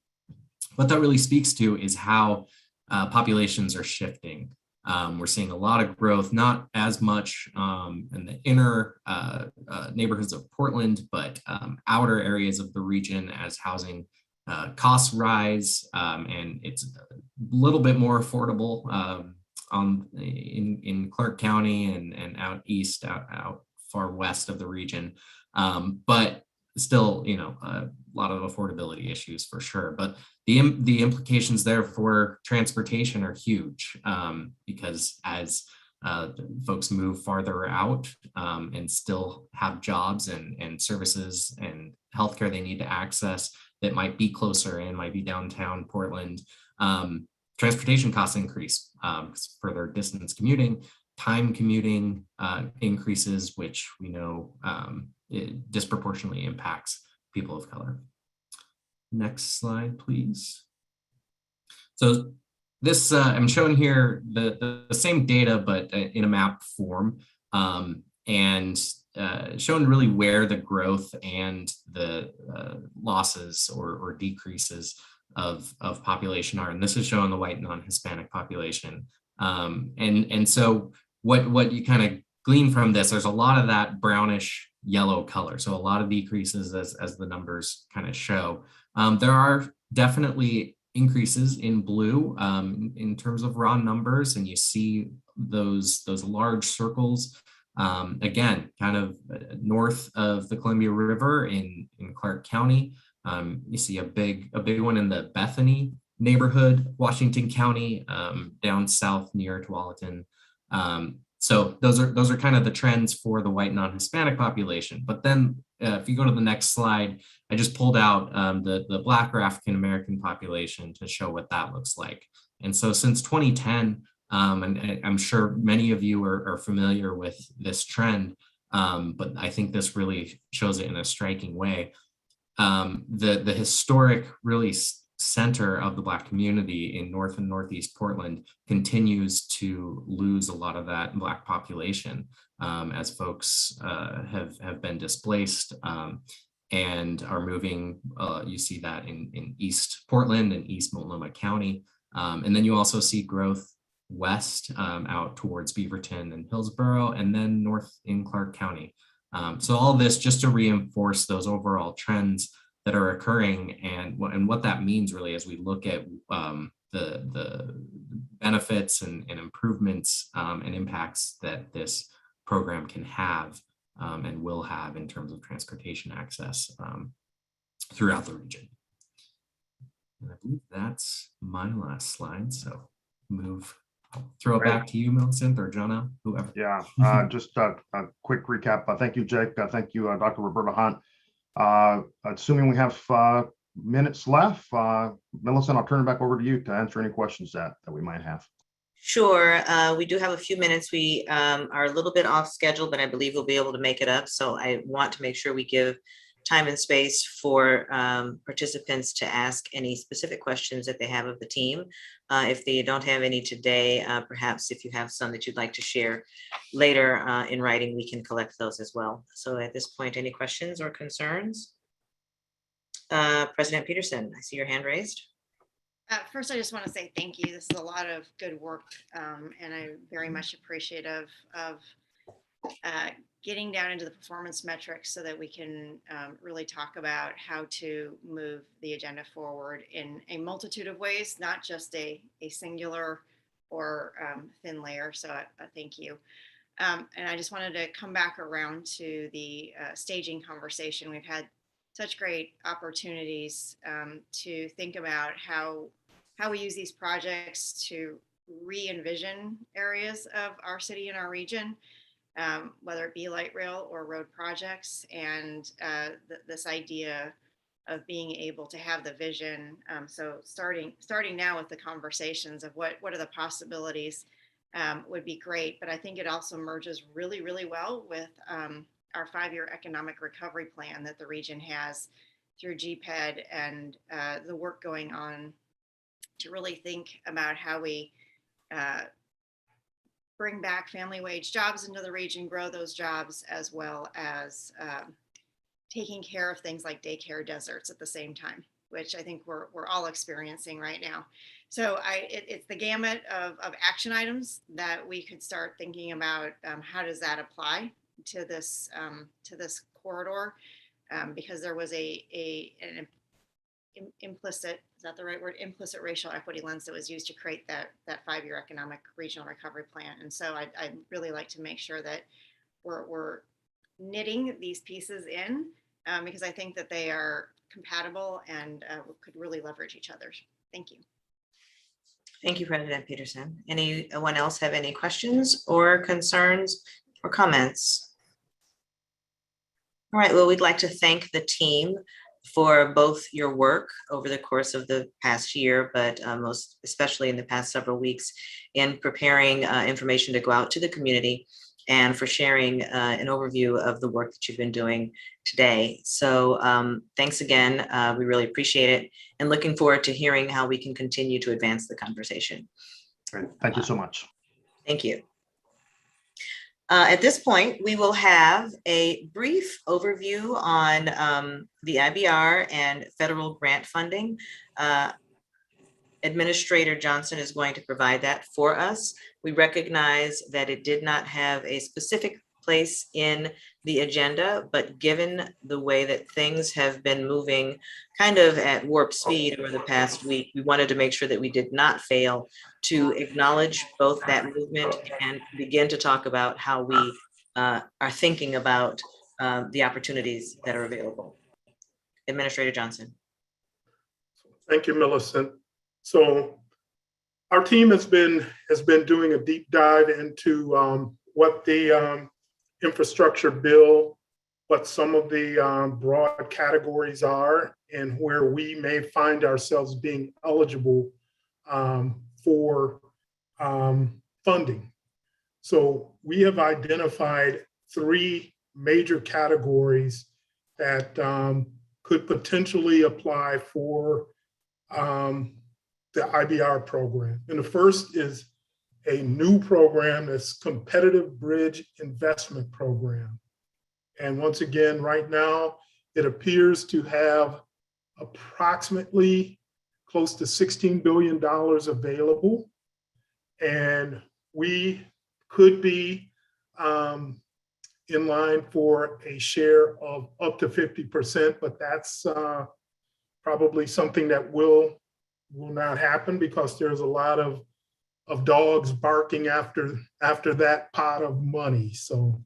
what that really speaks to is how populations are shifting. We're seeing a lot of growth, not as much in the inner neighborhoods of Portland, but outer areas of the region as housing costs rise, and it's a little bit more affordable in Clark County and out east, out far west of the region. But still, a lot of affordability issues for sure. But the implications there for transportation are huge, because as folks move farther out and still have jobs and services and healthcare they need to access that might be closer in, might be downtown Portland, transportation costs increase, further distance commuting, time commuting increases, which we know it disproportionately impacts people of color. Next slide, please. So this, I'm showing here the same data, but in a map form, and showing really where the growth and the losses or decreases of population are. And this is showing the white non-Hispanic population. And so what you kind of glean from this, there's a lot of that brownish yellow color. So a lot of decreases as the numbers kind of show. There are definitely increases in blue in terms of raw numbers, and you see those large circles. Again, kind of north of the Columbia River in Clark County. You see a big one in the Bethany neighborhood, Washington County, down south near Tualatin. So those are kind of the trends for the white non-Hispanic population. But then if you go to the next slide, I just pulled out the Black or African American population to show what that looks like. And so since 2010, and I'm sure many of you are familiar with this trend, but I think this really shows it in a striking way. The historic really center of the Black community in North and Northeast Portland continues to lose a lot of that Black population as folks have been displaced and are moving. You see that in East Portland and East Multnomah County. And then you also see growth west out towards Beaverton and Hillsborough, and then north in Clark County. So all this just to reinforce those overall trends that are occurring and what that means really as we look at the benefits and improvements and impacts that this program can have and will have in terms of transportation access throughout the region. And I believe that's my last slide. So throw it back to you, Millicent or Jonah, whoever. Yeah, just a quick recap. Thank you, Jake. Thank you, Dr. Roberta Hunt. Assuming we have minutes left, Millicent, I'll turn it back over to you to answer any questions that we might have. Sure. We do have a few minutes. We are a little bit off schedule, but I believe we'll be able to make it up. So I want to make sure we give time and space for participants to ask any specific questions that they have of the team. If they don't have any today, perhaps if you have some that you'd like to share later in writing, we can collect those as well. So at this point, any questions or concerns? President Peterson, I see your hand raised. First, I just want to say thank you. This is a lot of good work, and I'm very much appreciative of getting down into the performance metrics so that we can really talk about how to move the agenda forward in a multitude of ways, not just a singular or thin layer. So thank you. And I just wanted to come back around to the staging conversation. We've had such great opportunities to think about how we use these projects to re-envision areas of our city and our region, whether it be light rail or road projects, and this idea of being able to have the vision. So starting now with the conversations of what are the possibilities would be great, but I think it also merges really, really well with our 5-year economic recovery plan that the region has through GPED and the work going on to really think about how we bring back family wage jobs into the region, grow those jobs, as well as taking care of things like daycare deserts at the same time, which I think we're all experiencing right now. So it's the gamut of action items that we could start thinking about. How does that apply to this corridor? Because there was an implicit, is that the right word? Implicit racial equity lens that was used to create that 5-year economic regional recovery plan. And so I'd really like to make sure that we're knitting these pieces in because I think that they are compatible and could really leverage each other. Thank you. Thank you, President Peterson. Anyone else have any questions or concerns or comments? All right, well, we'd like to thank the team for both your work over the course of the past year, but most especially in the past several weeks in preparing information to go out to the community and for sharing an overview of the work that you've been doing today. So thanks again. We really appreciate it and looking forward to hearing how we can continue to advance the conversation. Great. Thank you so much. Thank you. At this point, we will have a brief overview on the IBR and federal grant funding. Administrator Johnson is going to provide that for us. We recognize that it did not have a specific place in the agenda, but given the way that things have been moving kind of at warp speed over the past week, we wanted to make sure that we did not fail to acknowledge both that movement and begin to talk about how we are thinking about the opportunities that are available. Administrator Johnson. Thank you, Millicent. So our team has been doing a deep dive into what the infrastructure bill, what some of the broad categories are, and where we may find ourselves being eligible for funding. So we have identified 3 major categories that could potentially apply for the IBR program. And the first is a new program that's Competitive Bridge Investment Program. And once again, right now, it appears to have approximately close to $16 billion available. And we could be in line for a share of up to 50%, but that's probably something that will not happen because there's a lot of dogs barking after that pot of money. So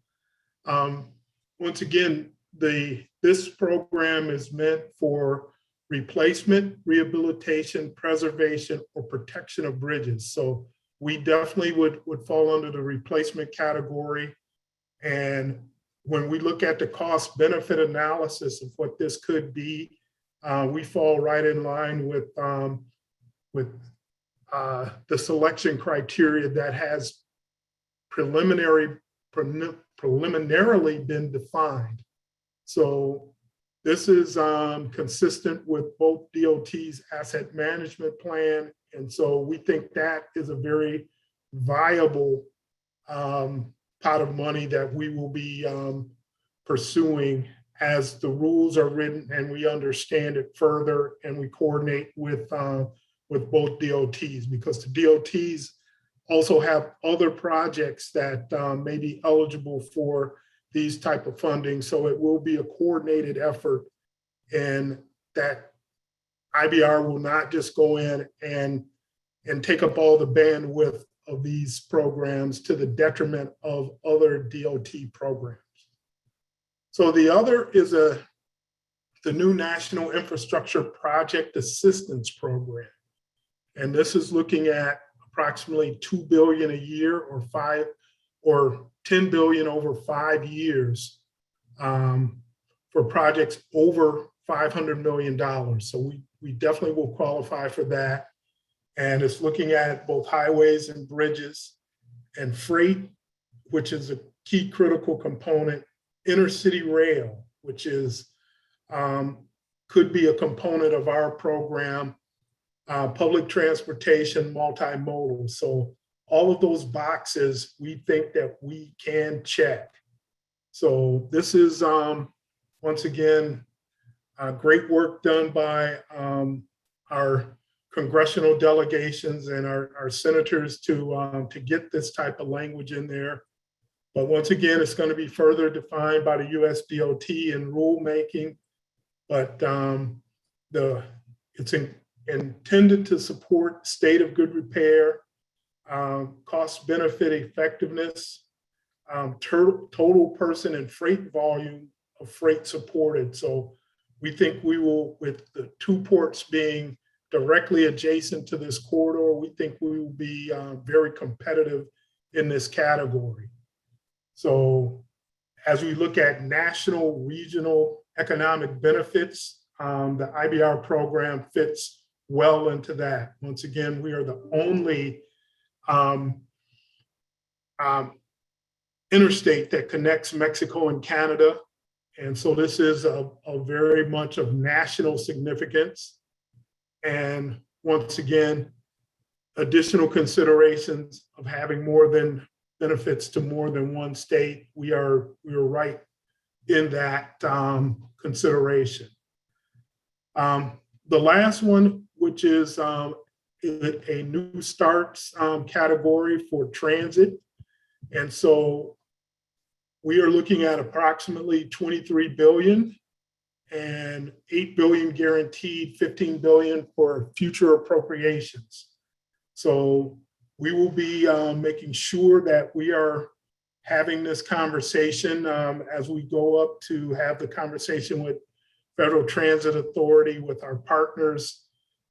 once again, this program is meant for replacement, rehabilitation, preservation, or protection of bridges. So we definitely would fall under the replacement category. And when we look at the cost benefit analysis of what this could be, we fall right in line with the selection criteria that has preliminarily been defined. So this is consistent with both DOT's asset management plan. And so we think that is a very viable pot of money that we will be pursuing as the rules are written and we understand it further and we coordinate with both DOTs, because the DOTs also have other projects that may be eligible for these type of funding. So it will be a coordinated effort, and that IBR will not just go in and take up all the bandwidth of these programs to the detriment of other DOT programs. So the other is the new National Infrastructure Project Assistance Program. And this is looking at approximately $2 billion a year or $10 billion over 5 years for projects over $500 million. So we definitely will qualify for that. And it's looking at both highways and bridges and freight, which is a key critical component, intercity rail, which is could be a component of our program, public transportation, multimodal. So all of those boxes, we think that we can check. So this is, once again, great work done by our congressional delegations and our senators to get this type of language in there. But once again, it's going to be further defined by the US DOT in rulemaking. But it's intended to support state of good repair, cost benefit effectiveness, total person and freight volume of freight supported. So we think we will, with the 2 ports being directly adjacent to this corridor, we think we will be very competitive in this category. So as we look at national, regional economic benefits, the IBR program fits well into that. Once again, we are the only interstate that connects Mexico and Canada. And so this is a very much of national significance. And once again, additional considerations of having more than benefits to more than one state. We are right in that consideration. The last one, which is a new starts category for transit. And so we are looking at approximately 23 billion and 8 billion guaranteed, 15 billion for future appropriations. So we will be making sure that we are having this conversation as we go up to have the conversation with Federal Transit Authority, with our partners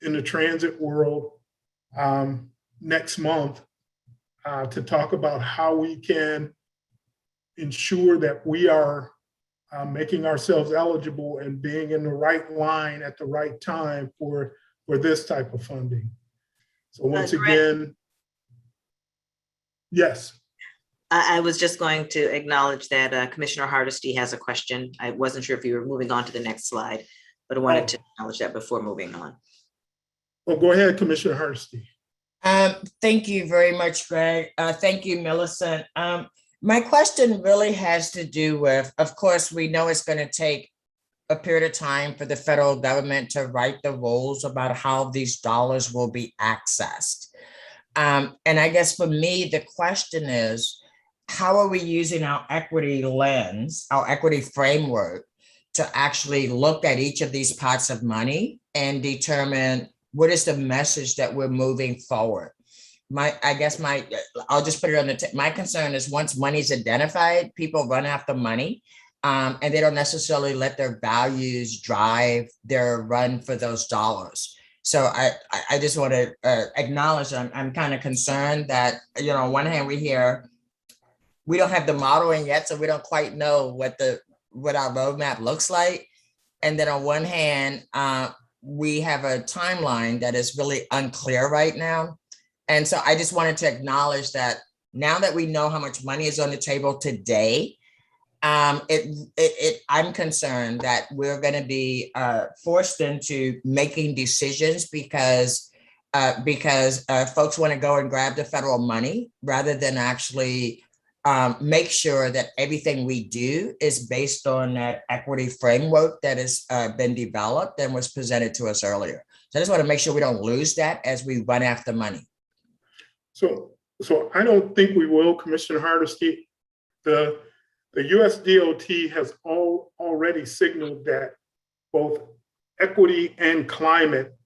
in the transit world next month to talk about how we can ensure that we are making ourselves eligible and being in the right line at the right time for this type of funding. So once again, yes. I was just going to acknowledge that Commissioner Hardesty has a question. I wasn't sure if you were moving on to the next slide, but I wanted to acknowledge that before moving on. Well, go ahead, Commissioner Hardesty. Thank you very much, Greg. Thank you, Millicent. My question really has to do with, of course, we know it's going to take a period of time for the federal government to write the rules about how these dollars will be accessed. And I guess for me, the question is, how are we using our equity lens, our equity framework, to actually look at each of these pots of money and determine what is the message that we're moving forward? I'll just put it on my concern is once money's identified, people run after money, and they don't necessarily let their values drive their run for those dollars. So I just want to acknowledge I'm kind of concerned that, on one hand, we don't have the modeling yet, so we don't quite know what our roadmap looks like. And then on one hand, we have a timeline that is really unclear right now. And so I just wanted to acknowledge that now that we know how much money is on the table today, I'm concerned that we're going to be forced into making decisions because folks want to go and grab the federal money rather than actually make sure that everything we do is based on that equity framework that has been developed and was presented to us earlier. So I just want to make sure we don't lose that as we run after money. So I don't think we will, Commissioner Hardesty. The US DOT has already signaled that both equity and climate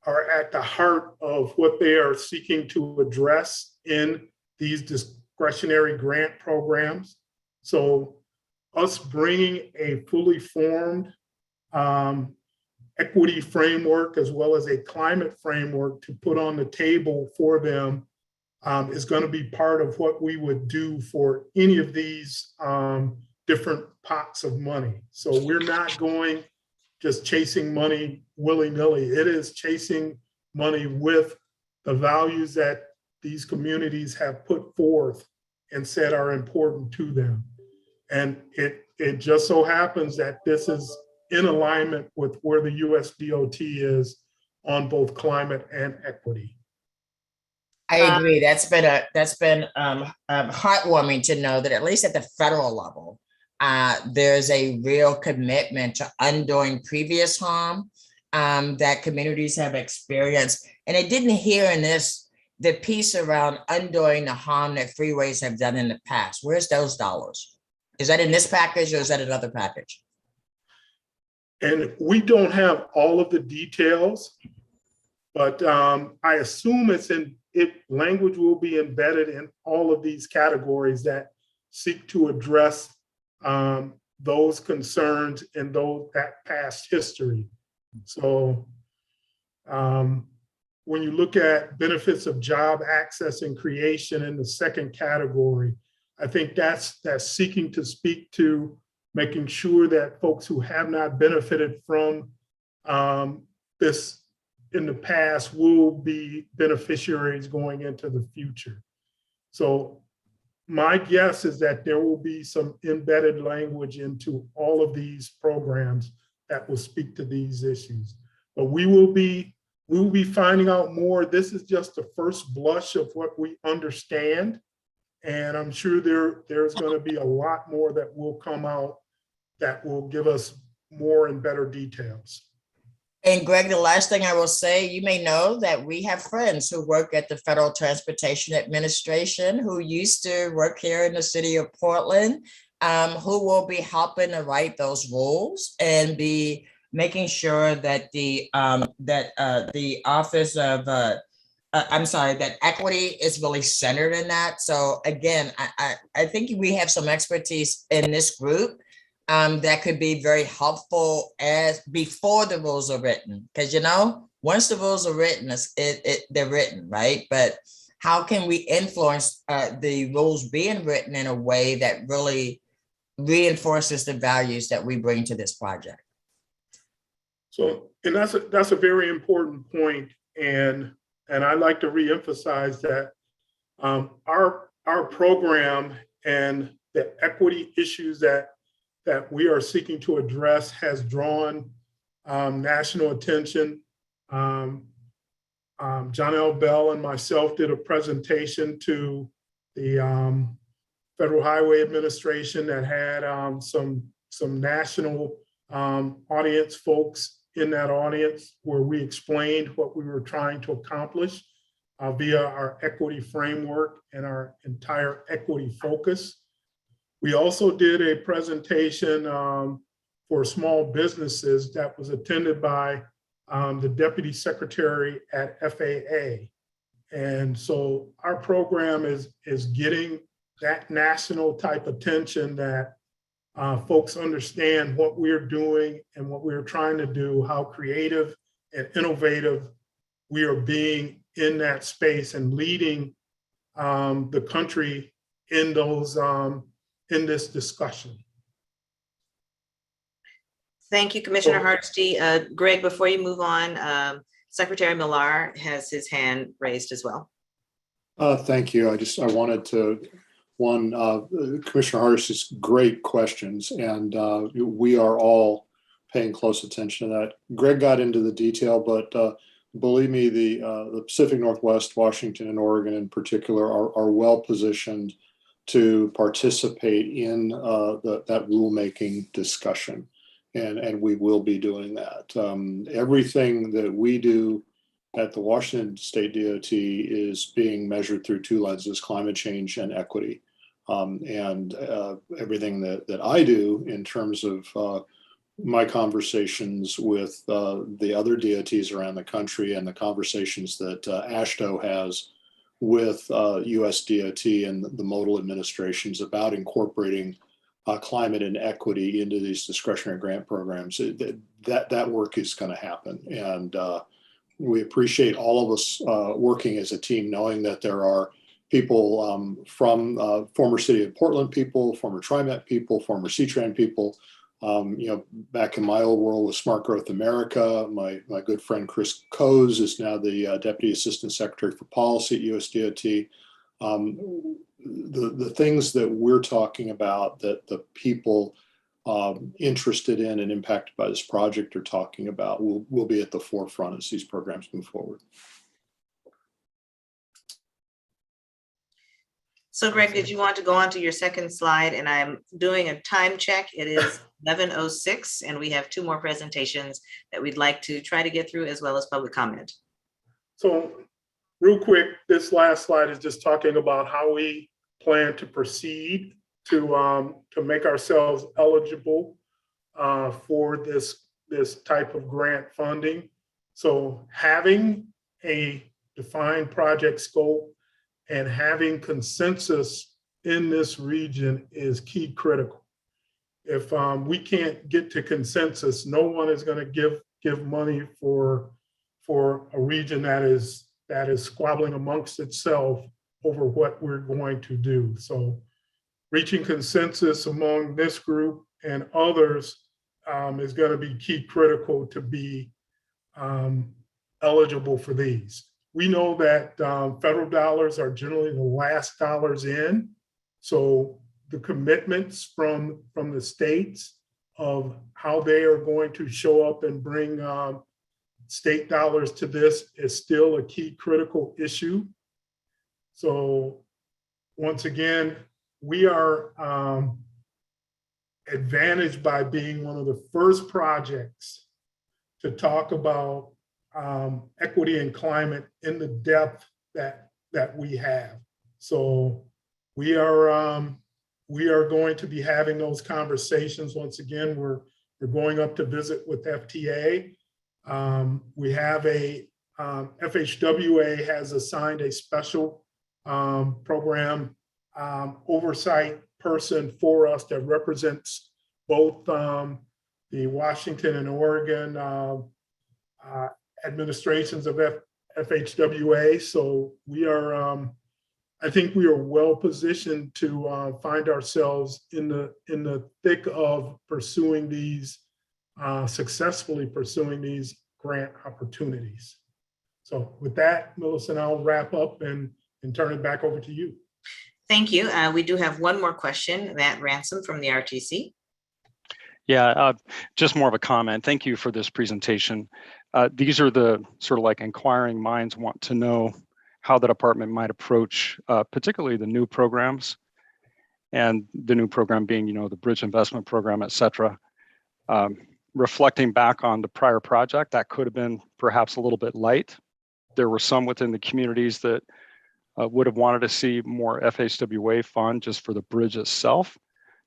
are at the heart of what they are seeking to address in these discretionary grant programs. So us bringing a fully formed equity framework as well as a climate framework to put on the table for them is going to be part of what we would do for any of these different pots of money. So we're not going just chasing money willy-nilly. It is chasing money with the values that these communities have put forth and said are important to them. And it just so happens that this is in alignment with where the US DOT is on both climate and equity. I agree. That's been heartwarming to know that at least at the federal level, there's a real commitment to undoing previous harm that communities have experienced. And I didn't hear in this the piece around undoing the harm that freeways have done in the past. Where's those dollars? Is that in this package or is that another package? And we don't have all of the details, but I assume language will be embedded in all of these categories that seek to address those concerns and that past history. So when you look at benefits of job access and creation in the second category, I think that's seeking to speak to making sure that folks who have not benefited from this in the past will be beneficiaries going into the future. So my guess is that there will be some embedded language into all of these programs that will speak to these issues. But we will be finding out more. This is just the first blush of what we understand. And I'm sure there's going to be a lot more that will come out that will give us more and better details. And Greg, the last thing I will say, you may know that we have friends who work at the Federal Transportation Administration who used to work here in the city of Portland, who will be helping to write those rules and be making sure that the office of, that equity is really centered in that. So again, I think we have some expertise in this group that could be very helpful as before the rules are written. Because once the rules are written, they're written, right? But how can we influence the rules being written in a way that really reinforces the values that we bring to this project? So, and that's a very important point, and I'd like to reemphasize that our program and the equity issues that we are seeking to address has drawn national attention. John L. Bell and myself did a presentation to the Federal Highway Administration that had some national audience folks in that audience, where we explained what we were trying to accomplish via our equity framework and our entire equity focus. We also did a presentation for small businesses that was attended by the Deputy Secretary at FAA. And so our program is getting that national type attention, that folks understand what we're doing and what we're trying to do, how creative and innovative we are being in that space and leading the country in those in this discussion. Thank you, Commissioner Hardesty. Greg, before you move on, Secretary Millar has his hand raised as well. Thank you. I wanted to, Commissioner Hardesty's great questions, and we are all paying close attention to that. Greg got into the detail, but believe me, the Pacific Northwest, Washington and Oregon in particular are well positioned to participate in that rulemaking discussion. And we will be doing that. Everything that we do at the Washington State DOT is being measured through two lenses: climate change and equity. And everything that I do in terms of my conversations with the other DOTs around the country, and the conversations that AASHTO has with US DOT and the modal administrations about incorporating climate and equity into these discretionary grant programs, that work is going to happen. And we appreciate all of us working as a team, knowing that there are people from former City of Portland people, former TriMet people, former CTRAN people. Back in my old world with Smart Growth America, my good friend Chris Coase is now the Deputy Assistant Secretary for Policy at USDOT. The things that we're talking about, that the people interested in and impacted by this project are talking about, will be at the forefront as these programs move forward. So Greg, did you want to go on to your second slide? And I'm doing a time check. It is 11:06, and we have two more presentations that we'd like to try to get through, as well as public comment. So real quick, this last slide is just talking about how we plan to proceed to make ourselves eligible for this type of grant funding. So having a defined project scope and having consensus in this region is key critical. If we can't get to consensus, no one is going to give money for a region that is squabbling amongst itself over what we're going to do. So reaching consensus among this group and others is going to be key critical to be eligible for these. We know that federal dollars are generally the last dollars in. So the commitments from the states of how they are going to show up and bring state dollars to this is still a key critical issue. So once again, we are advantaged by being one of the first projects to talk about equity and climate in the depth that we have. So we are going to be having those conversations. Once again, we're going up to visit with FTA. We have FHWA has assigned a special program oversight person for us that represents both the Washington and Oregon administrations of FHWA. So we are, I think we are well positioned to find ourselves in the thick of pursuing these, successfully pursuing these grant opportunities. So with that, Millicent, I'll wrap up and turn it back over to you. Thank you. We do have one more question, Matt Ransom from the RTC. Yeah, just more of a comment. Thank you for this presentation. These are the sort of like inquiring minds want to know how the department might approach particularly the new programs, and the new program being, you know, the Bridge Investment Program, et cetera. Reflecting back on the prior project, that could have been perhaps a little bit light. There were some within the communities that would have wanted to see more FHWA fund just for the bridge itself.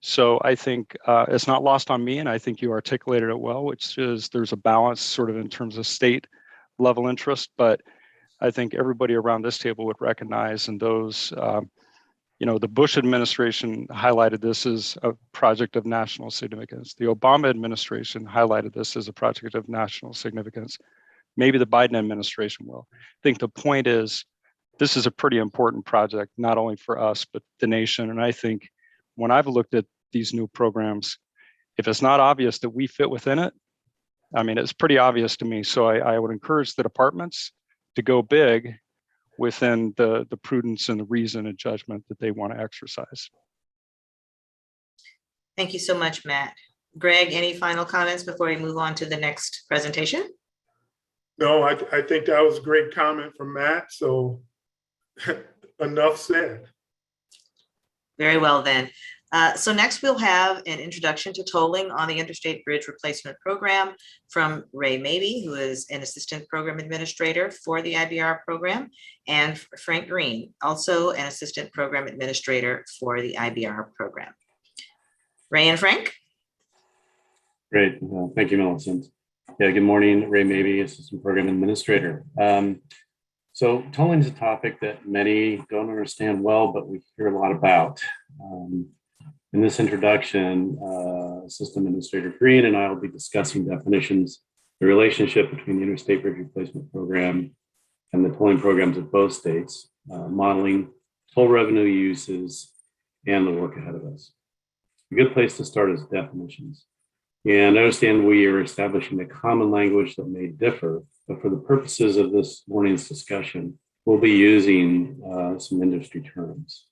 So I think it's not lost on me, and I think you articulated it well, which is there's a balance sort of in terms of state level interest, but I think everybody around this table would recognize, and those, you know, the Bush administration highlighted this as a project of national significance. The Obama administration highlighted this as a project of national significance. Maybe the Biden administration will. I think the point is, this is a pretty important project, not only for us, but the nation. And I think when I've looked at these new programs, if it's not obvious that we fit within it, I mean, it's pretty obvious to me. So I would encourage the departments to go big within the prudence and the reason and judgment that they want to exercise. Thank you so much, Matt. Greg, any final comments before we move on to the next presentation? No, I think that was a great comment from Matt. So enough said. Very well then. So next we'll have an introduction to tolling on the Interstate Bridge Replacement Program from Ray Mabey, who is an Assistant Program Administrator for the IBR program, and Frank Green, also an Assistant Program Administrator for the IBR program. Ray and Frank. Great. Thank you, Millicent. Yeah, good morning. Ray Mabey, Assistant Program Administrator. So tolling is a topic that many don't understand well, but we hear a lot about. In this introduction, Assistant Administrator Green and I will be discussing definitions, the relationship between the Interstate Bridge Replacement Program and the tolling programs of both states, modeling toll revenue uses, and the work ahead of us. A good place to start is definitions. And I understand we are establishing a common language that may differ, but for the purposes of this morning's discussion, we'll be using some industry terms.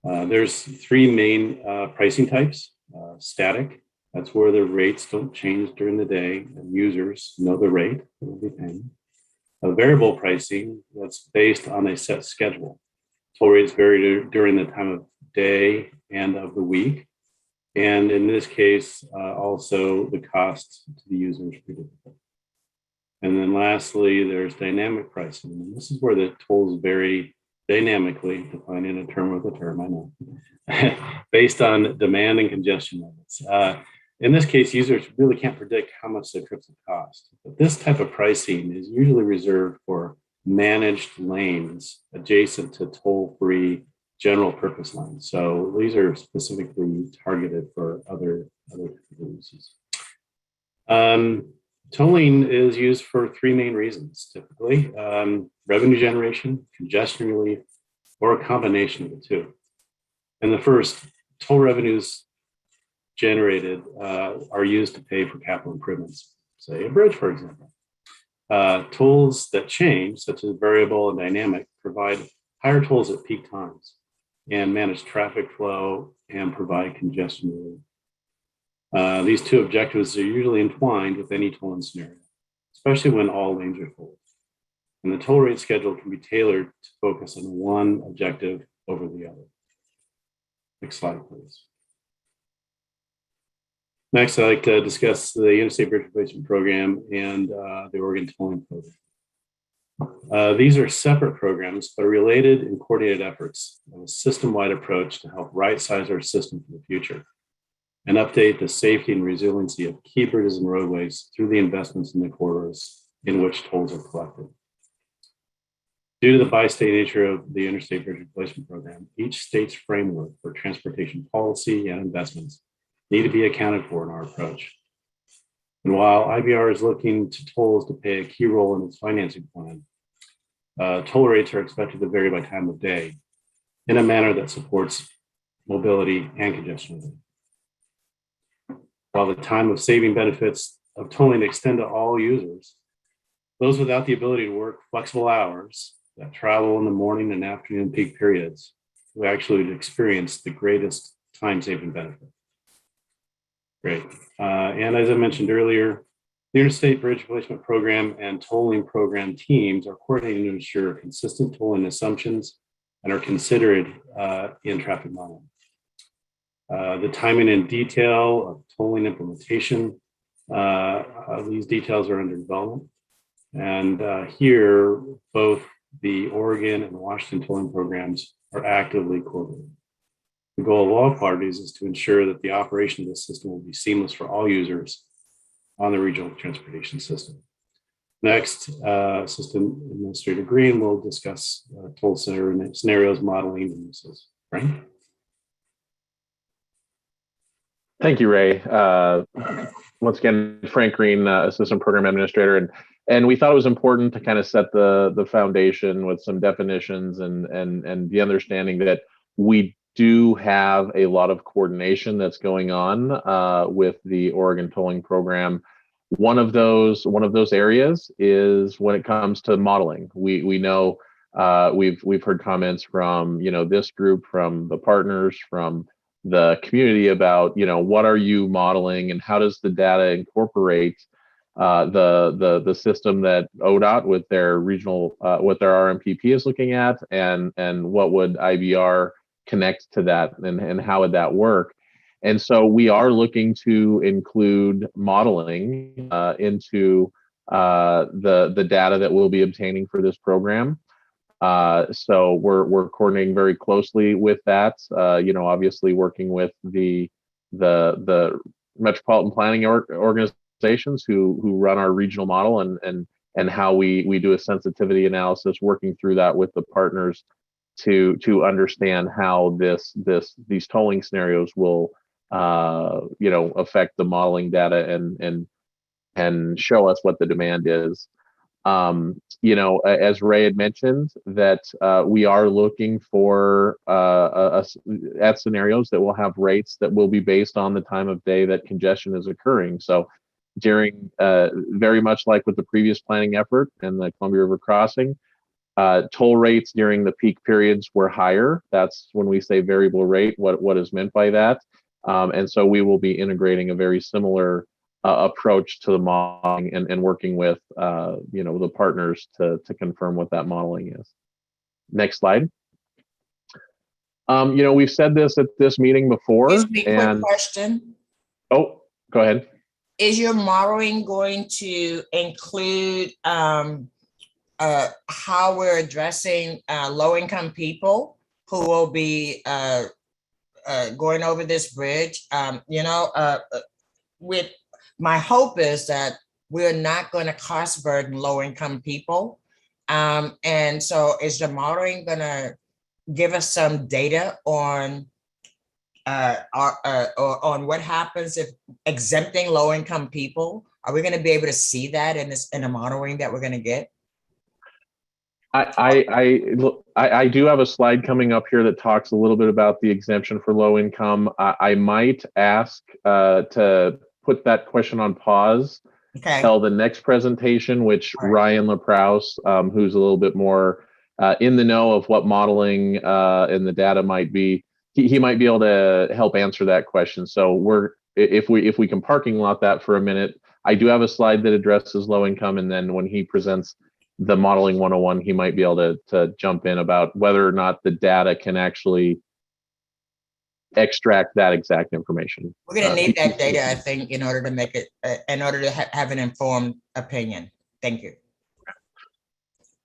There's three main pricing types. Static, that's where the rates don't change during the day and users know the rate that they'll be paying. Variable pricing, that's based on a set schedule. Toll rates vary during the time of day and of the week. And in this case, also the cost to the user is predictable. And then lastly, there's dynamic pricing. And this is where the tolls vary dynamically, defining a term with a term, I know, based on demand and congestion levels. In this case, users really can't predict how much their trips will cost. But this type of pricing is usually reserved for managed lanes adjacent to toll-free general purpose lines. So these are specifically targeted for other uses. Tolling is used for three main reasons, typically. Revenue generation, congestion relief, or a combination of the two. And the first, toll revenues generated are used to pay for capital improvements, say a bridge, for example. Tolls that change, such as variable and dynamic, provide higher tolls at peak times and manage traffic flow and provide congestion relief. These two objectives are usually entwined with any tolling scenario, especially when all lanes are full. And the toll rate schedule can be tailored to focus on one objective over the other. Next slide, please. Next, I'd like to discuss the Interstate Bridge Replacement Program and the Oregon Tolling Program. These are separate programs, but related and coordinated efforts of a system-wide approach to help right-size our system for the future and update the safety and resiliency of key bridges and roadways through the investments in the corridors in which tolls are collected. Due to the bi-state nature of the Interstate Bridge Replacement Program, each state's framework for transportation policy and investments need to be accounted for in our approach. And while IBR is looking to tolls to play a key role in its financing plan, Toll rates are expected to vary by time of day in a manner that supports mobility and congestion relief. While the time of saving benefits of tolling extend to all users, those without the ability to work flexible hours that travel in the morning and afternoon peak periods will actually experience the greatest time-saving benefit. Great. And as I mentioned earlier, the Interstate Bridge Replacement Program and tolling program teams are coordinating to ensure consistent tolling assumptions and are considered in traffic modeling. The timing and detail of tolling implementation, these details are under development. And here, both the Oregon and Washington tolling programs are actively coordinating. The goal of all parties is to ensure that the operation of this system will be seamless for all users on the regional transportation system. Next, Assistant Administrator Green will discuss toll scenarios, modeling, and uses. Frank? Thank you, Ray. Once again, Frank Green, Assistant Program Administrator, and we thought it was important to kind of set the foundation with some definitions and the understanding that we do have a lot of coordination that's going on with the Oregon tolling program. One of those areas is when it comes to modeling. We know we've heard comments from this group, from the partners, from the community about what are you modeling and how does the data incorporate the system that ODOT with their regional what their RMPP is looking at, and what would IBR connect to that, and how would that work? And so we are looking to include modeling into the data that we'll be obtaining for this program. So we're coordinating very closely with that. Obviously working with the metropolitan planning organizations who run our regional model, and how we do a sensitivity analysis, working through that with the partners to understand how these tolling scenarios will affect the modeling data and show us what the demand is. As Ray had mentioned, that we are looking for at scenarios that will have rates that will be based on the time of day that congestion is occurring. So during very much like with the previous planning effort and the Columbia River crossing, toll rates during the peak periods were higher. That's when we say variable rate, what is meant by that. And so we will be integrating a very similar approach to the modeling and working with the partners to confirm what that modeling is. Next slide. We've said this at this meeting before. Excuse me, quick question. Oh, go ahead. Is your modeling going to include how we're addressing low-income people who will be going over this bridge? With my hope is that we're not going to cost burden low-income people. And so is the modeling going to give us some data on what happens if exempting low-income people? Are we going to be able to see that in the modeling that we're going to get? I do have a slide coming up here that talks a little bit about the exemption for low income. I might ask to put that question on pause till the next presentation, which Ryan LaProuse, who's a little bit more in the know of what modeling and the data might be, he might be able to help answer that question. So if we can parking lot that for a minute, I do have a slide that addresses low income, and then when he presents the modeling 101, he might be able to jump in about whether or not the data can actually extract that exact information. We're going to need that data, I think, in order to make it, in order to have an informed opinion. Thank you.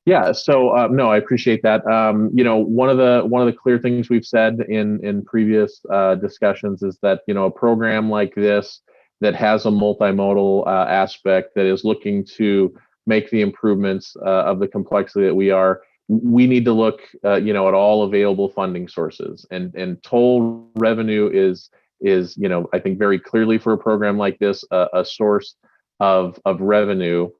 Yeah. So no, I appreciate that. One of the clear things we've said in previous discussions is that a program like this that has a multimodal aspect, that is looking to make the improvements of the complexity that we need to look at all available funding sources, and toll revenue is I think very clearly for a program like this a source of revenue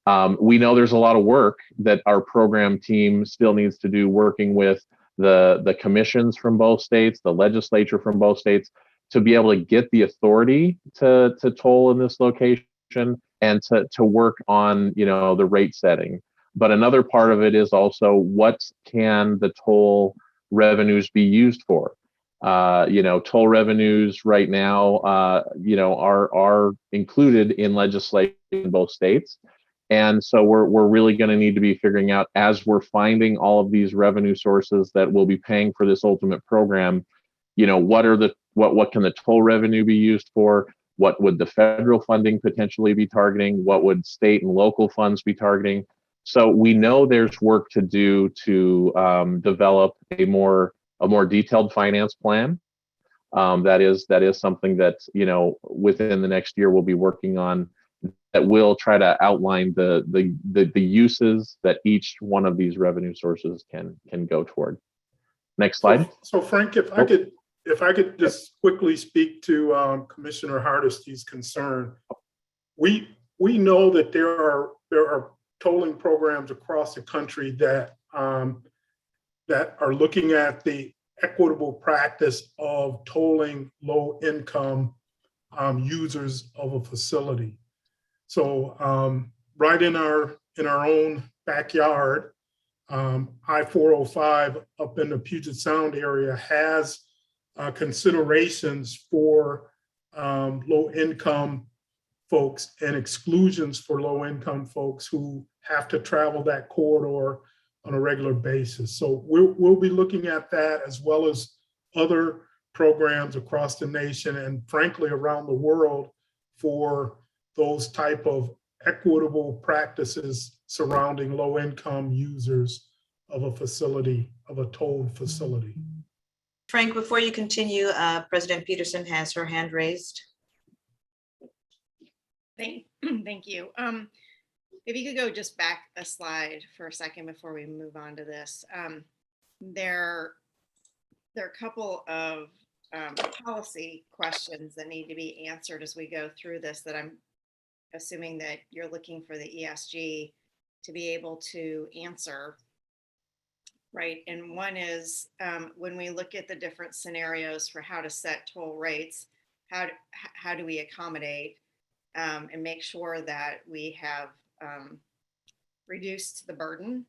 We know there's a lot of work that our program team still needs to do, working with the commissions from both states, the legislature from both states, to be able to get the authority to toll in this location and to work on, the rate setting. But another part of it is also, what can the toll revenues be used for? Toll revenues right now, are included in legislation in both states. And so we're really going to need to be figuring out, as we're finding all of these revenue sources that will be paying for this ultimate program, what can the toll revenue be used for? What would the federal funding potentially be targeting? What would state and local funds be targeting? So we know there's work to do to develop a more detailed finance plan. That is something that, within the next year we'll be working on, that will try to outline the uses that each one of these revenue sources can go toward. Next slide. So Frank, if I could just quickly speak to Commissioner Hardisty's concern. We know that there are tolling programs across the country that are looking at the equitable practice of tolling low income users of a facility. So right in our own backyard, I-405 up in the Puget Sound area has considerations for low income folks and exclusions for low income folks who have to travel that corridor on a regular basis. So we'll be looking at that, as well as other programs across the nation and frankly around the world, for those type of equitable practices surrounding low income users of a facility, of a tolled facility. Frank, before you continue, President Peterson has her hand raised. Thank you. If you could go just back a slide for a second before we move on to this. There are a couple of policy questions that need to be answered as we go through this, that I'm assuming that you're looking for the ESG to be able to answer. Right, and one is when we look at the different scenarios for how to set toll rates, how do we accommodate and make sure that we have reduced the burden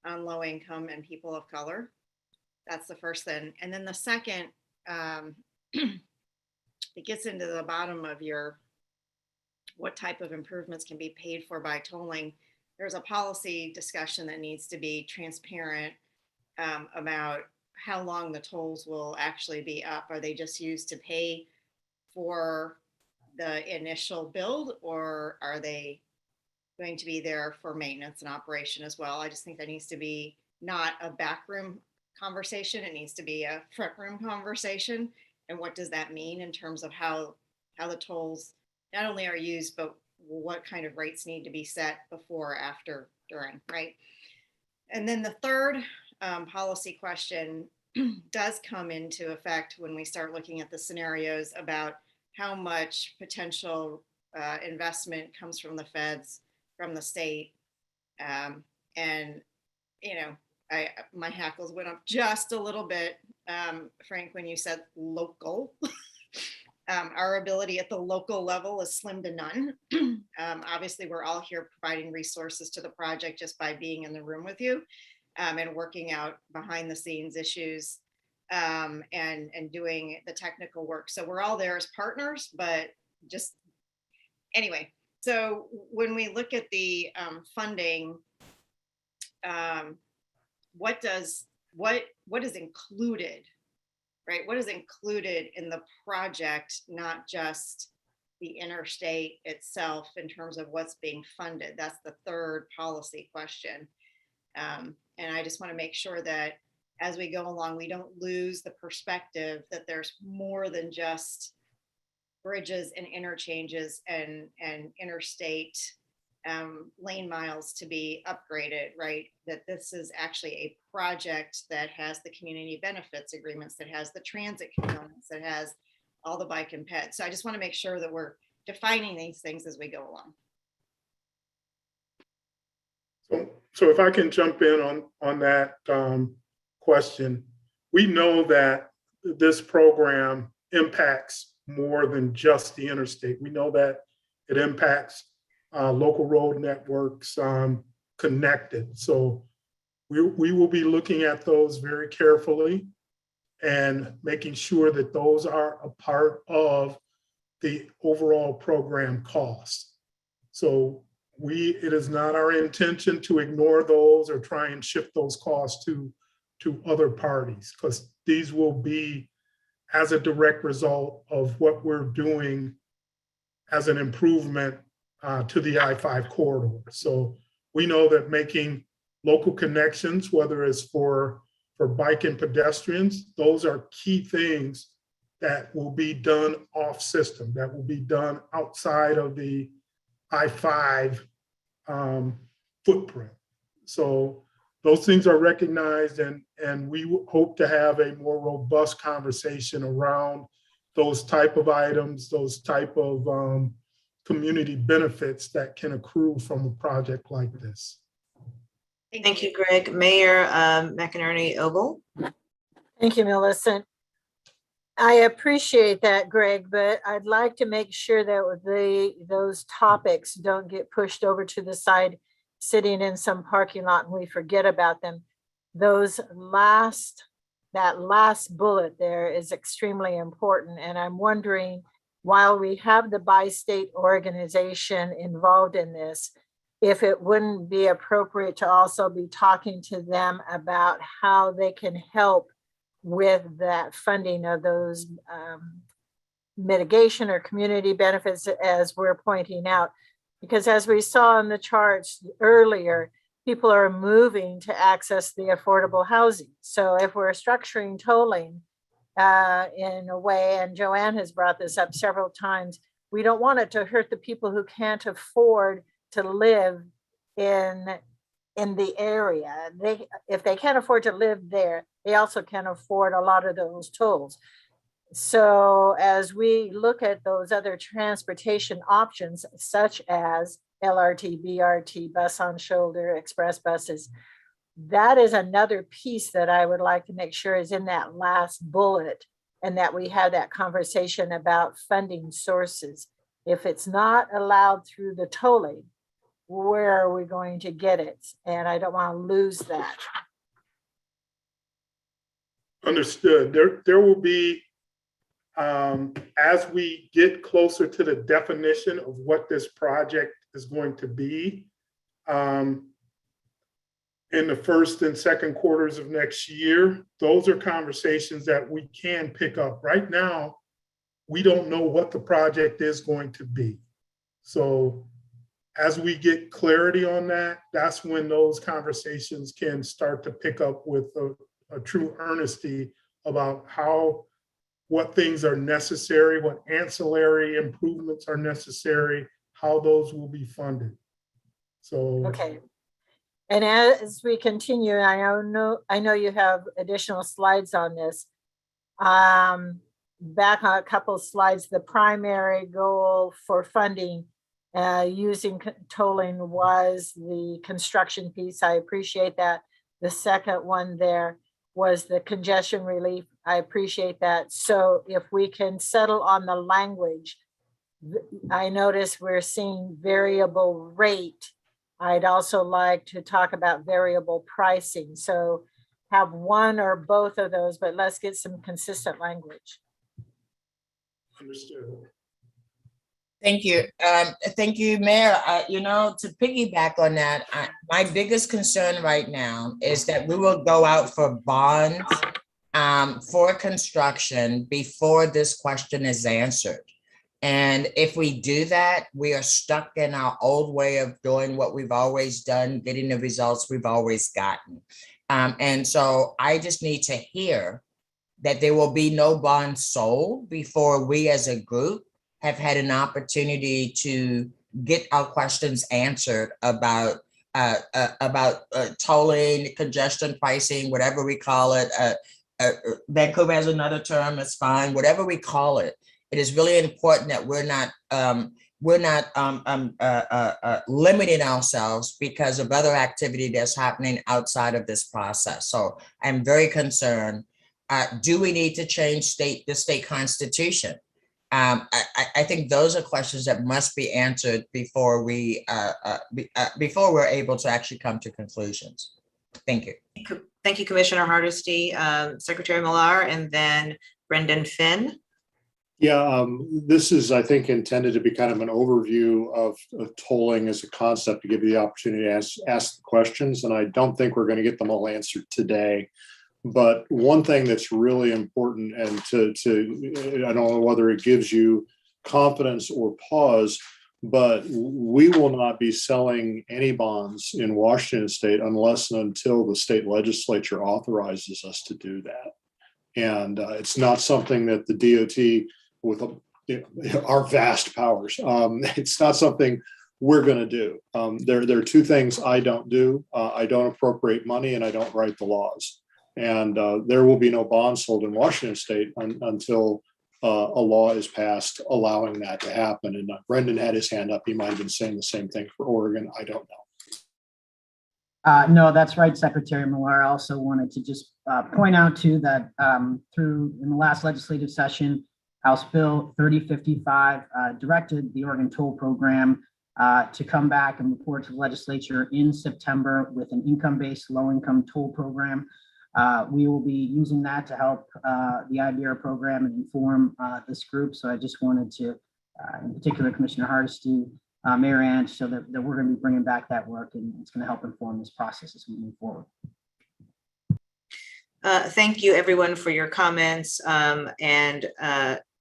on low income and people of color? That's the first thing. And then the second, it gets into the bottom of what type of improvements can be paid for by tolling. There's a policy discussion that needs to be transparent about how long the tolls will actually be up. Are they just used to pay for the initial build, or are they going to be there for maintenance and operation as well? I just think that needs to be not a backroom conversation. It needs to be a front room conversation. And what does that mean in terms of how the tolls not only are used, but what kind of rates need to be set before, after, during, right? And then the third policy question does come into effect when we start looking at the scenarios about how much potential investment comes from the feds, from the state. And, my hackles went up just a little bit, Frank, when you said local. Our ability at the local level is slim to none. Obviously, we're all here providing resources to the project just by being in the room with you and working out behind the scenes issues and doing the technical work. So we're all there as partners, but just anyway. So when we look at the funding, what is included? Right? What is included in the project, not just the interstate itself in terms of what's being funded? That's the third policy question. And I just want to make sure that as we go along, we don't lose the perspective that there's more than just bridges and interchanges and interstate lane miles to be upgraded, right? That this is actually a project that has the community benefits agreements, that has the transit components, that has all the bike and ped. So I just want to make sure that we're defining these things as we go along. So if I can jump in on that question, we know that this program impacts more than just the interstate. We know that it impacts local road networks connected. So we will be looking at those very carefully and making sure that those are a part of the overall program cost. So it is not our intention to ignore those or try and shift those costs to other parties, because these will be as a direct result of what we're doing as an improvement to the I-5 corridor. So we know that making local connections, whether it's for bike and pedestrians, those are key things that will be done off system, that will be done outside of the I-5 footprint. So those things are recognized, and we hope to have a more robust conversation around those type of items, those type of community benefits that can accrue from a project like this. Thank you, Greg. Mayor McInerney-Ogle. Thank you, Millicent. I appreciate that, Greg, but I'd like to make sure that those topics don't get pushed over to the side, sitting in some parking lot, and we forget about them. That last bullet there is extremely important. And I'm wondering, while we have the bi-state organization involved in this, if it wouldn't be appropriate to also be talking to them about how they can help with that funding of those mitigation or community benefits, as we're pointing out. Because as we saw in the charts earlier, people are moving to access the affordable housing. So if we're structuring tolling in a way, and Joanne has brought this up several times, we don't want it to hurt the people who can't afford to live in the area. If they can't afford to live there, they also can't afford a lot of those tolls. So as we look at those other transportation options, such as LRT, BRT, bus on shoulder, express buses, that is another piece that I would like to make sure is in that last bullet, and that we have that conversation about funding sources. If it's not allowed through the tolling, where are we going to get it? And I don't want to lose that. Understood. There will be, as we get closer to the definition of what this project is going to be, in the first and second quarters of next year, those are conversations that we can pick up. Right now, we don't know what the project is going to be. So as we get clarity on that, that's when those conversations can start to pick up with a true earnesty about what things are necessary, what ancillary improvements are necessary, how those will be funded. So okay. And as we continue, I know you have additional slides on this. Back on a couple of slides, the primary goal for funding using tolling was the construction piece. I appreciate that. The second one there was the congestion relief. I appreciate that. So if we can settle on the language, I notice we're seeing variable rate. I'd also like to talk about variable pricing. So have one or both of those, but let's get some consistent language. Understood. Thank you. Thank you, Mayor. To piggyback on that, my biggest concern right now is that we will go out for bonds for construction before this question is answered. And if we do that, we are stuck in our old way of doing what we've always done, getting the results we've always gotten. And so I just need to hear that there will be no bonds sold before we as a group have had an opportunity to get our questions answered about tolling, congestion pricing, whatever we call it. Vancouver has another term, it's fine, whatever we call it. It is really important that we're not we're not limiting ourselves because of other activity that's happening outside of this process. So I'm very concerned. Do we need to change the state constitution? I think those are questions that must be answered before we're able to actually come to conclusions. Thank you. Thank you, Commissioner Hardesty, Secretary Millar, and then Brendan Finn. Yeah, this is, I think, intended to be kind of an overview of tolling as a concept to give you the opportunity to ask the questions. And I don't think we're going to get them all answered today. But one thing that's really important, and I don't know whether it gives you confidence or pause, but we will not be selling any bonds in Washington state unless and until the state legislature authorizes us to do that. And it's not something that the DOT, with our vast powers, it's not something we're going to do. There are two things I don't do. I don't appropriate money and I don't write the laws. And there will be no bonds sold in Washington state until a law is passed allowing that to happen. And Brendan had his hand up. He might have been saying the same thing for Oregon. I don't know. No, that's right, Secretary Millar. I also wanted to just point out too that in the last legislative session, House Bill 3055 directed the Oregon toll program to come back and report to the legislature in September with an income-based low-income toll program. We will be using that to help the IBR program and inform this group. So I just wanted to, in particular, Commissioner Hardesty, Mayor Ange, so that we're going to be bringing back that work, and it's going to help inform this process as we move forward. Thank you, everyone, for your comments, and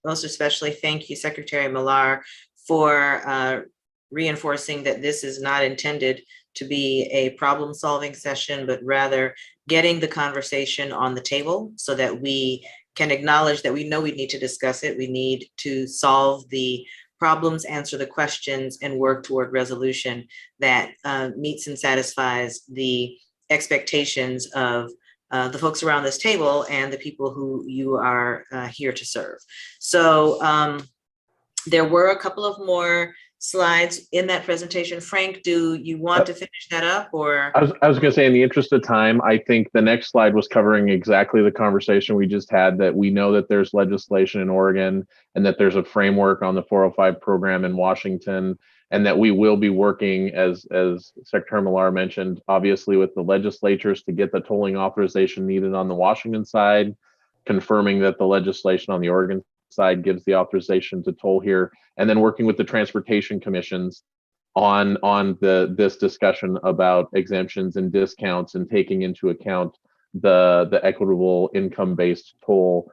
most especially thank you, Secretary Millar, for reinforcing that this is not intended to be a problem-solving session, but rather getting the conversation on the table so that we can acknowledge that we know we need to discuss it. We need to solve the problems, answer the questions, and work toward resolution that meets and satisfies the expectations of the folks around this table and the people who you are here to serve. So there were a couple of more slides in that presentation. Frank, do you want to finish that up, or? I was going to say, in the interest of time, I think the next slide was covering exactly the conversation we just had, that we know that there's legislation in Oregon and that there's a framework on the 405 program in Washington, and that we will be working, as Secretary Millar mentioned, obviously with the legislatures to get the tolling authorization needed on the Washington side, confirming that the legislation on the Oregon side gives the authorization to toll here, and then working with the transportation commissions on this discussion about exemptions and discounts and taking into account the equitable income-based toll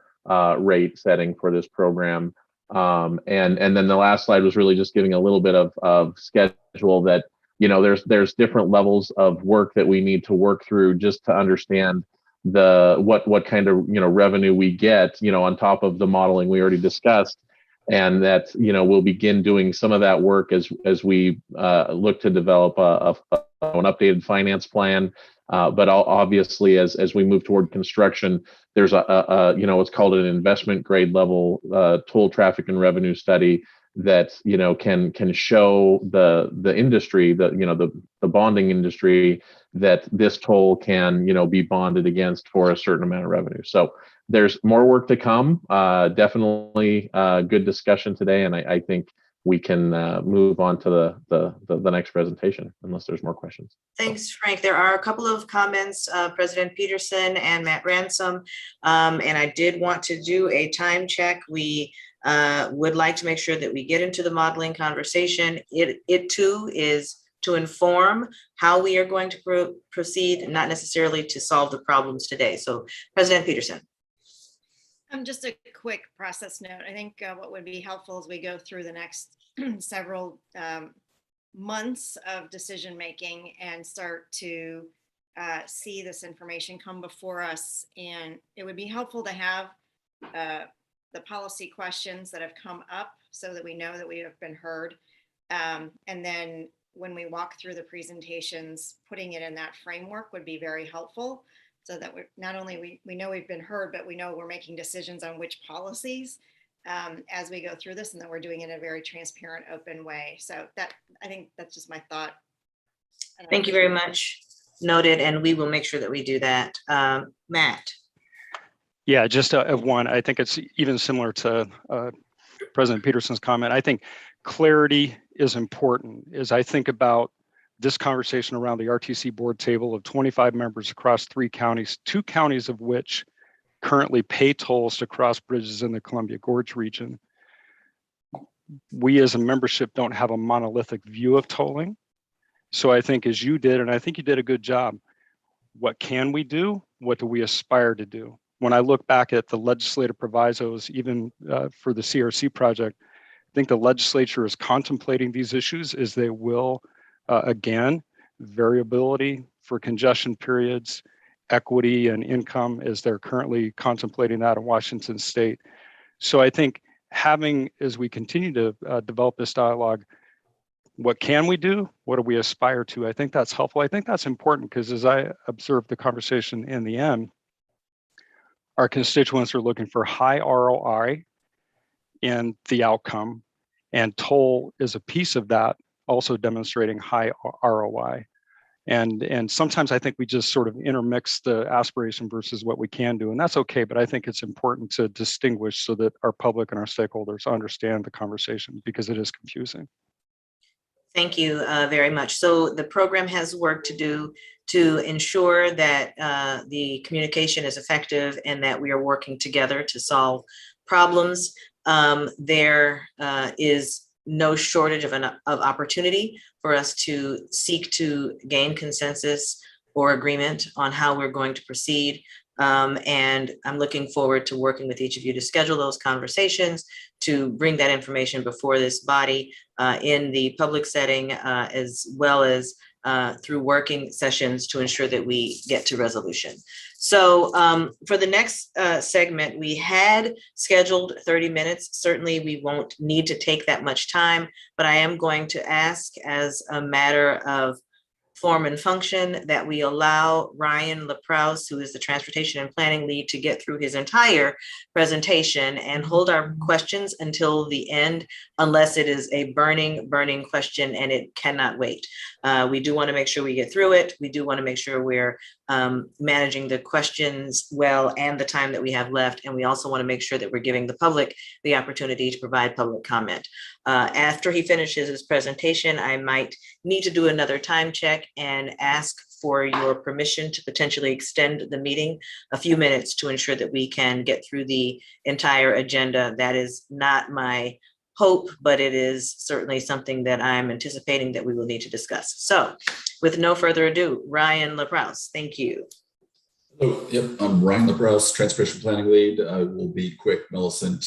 rate setting for this program. And then the last slide was really just giving a little bit of schedule that, you know, there's different levels of work that we need to work through just to understand what kind of, you know, revenue we get, you know, on top of the modeling we already discussed. And that, you know, we'll begin doing some of that work as we look to develop an updated finance plan. But obviously, as we move toward construction, there's you know, what's called an investment grade level toll traffic and revenue study that, you know, can show the industry, the bonding industry, that this toll can, you know, be bonded against for a certain amount of revenue. So there's more work to come. Definitely good discussion today, and I think we can move on to the next presentation unless there's more questions. Thanks, Frank. There are a couple of comments, President Peterson and Matt Ransom, and I did want to do a time check. We would like to make sure that we get into the modeling conversation. It too is to inform how we are going to proceed, not necessarily to solve the problems today. So President Peterson. Just a quick process note. I think what would be helpful as we go through the next several months of decision making and start to see this information come before us. And it would be helpful to have the policy questions that have come up so that we know that we have been heard. And then when we walk through the presentations, putting it in that framework would be very helpful, so that we're not only we know we've been heard, but we know we're making decisions on which policies as we go through this, and that we're doing it in a very transparent, open way. So I think that's just my thought. Thank you very much. Noted, and we will make sure that we do that. Matt. Yeah, just one. I think it's even similar to President Peterson's comment. I think clarity is important. As I think about this conversation around the RTC board table of 25 members across 3 counties, 2 counties of which currently pay tolls to cross bridges in the Columbia Gorge region. We as a membership don't have a monolithic view of tolling. So I think as you did, and I think you did a good job, what can we do? What do we aspire to do? When I look back at the legislative provisos, even for the CRC project, I think the legislature is contemplating these issues as they will, again, variability for congestion periods, equity and income as they're currently contemplating that in Washington state. So I think having, as we continue to develop this dialogue, what can we do? What do we aspire to? I think that's helpful. I think that's important because as I observed the conversation in the end, our constituents are looking for high ROI in the outcome, and toll is a piece of that, also demonstrating high ROI. And sometimes I think we just sort of intermix the aspiration versus what we can do, and that's okay, but I think it's important to distinguish so that our public and our stakeholders understand the conversation because it is confusing. Thank you very much. So the program has work to do to ensure that the communication is effective and that we are working together to solve problems. There is no shortage of opportunity for us to seek to gain consensus or agreement on how we're going to proceed. And I'm looking forward to working with each of you to schedule those conversations, to bring that information before this body in the public setting, as well as through working sessions to ensure that we get to resolution. So for the next segment, we had scheduled 30 minutes. Certainly we won't need to take that much time, but I am going to ask as a matter of form and function that we allow Ryan LaProuse, who is the Transportation and Planning Lead, to get through his entire presentation and hold our questions until the end, unless it is a burning question and it cannot wait. We do want to make sure we get through it. We do want to make sure we're managing the questions well and the time that we have left. And we also want to make sure that we're giving the public the opportunity to provide public comment. After he finishes his presentation, I might need to do another time check and ask for your permission to potentially extend the meeting a few minutes to ensure that we can get through the entire agenda. That is not my hope, but it is certainly something that I'm anticipating that we will need to discuss. So with no further ado, Ryan LaProuse, thank you. Hello, yep, I'm Ryan LaProuse, Transportation Planning Lead. I will be quick, Millicent.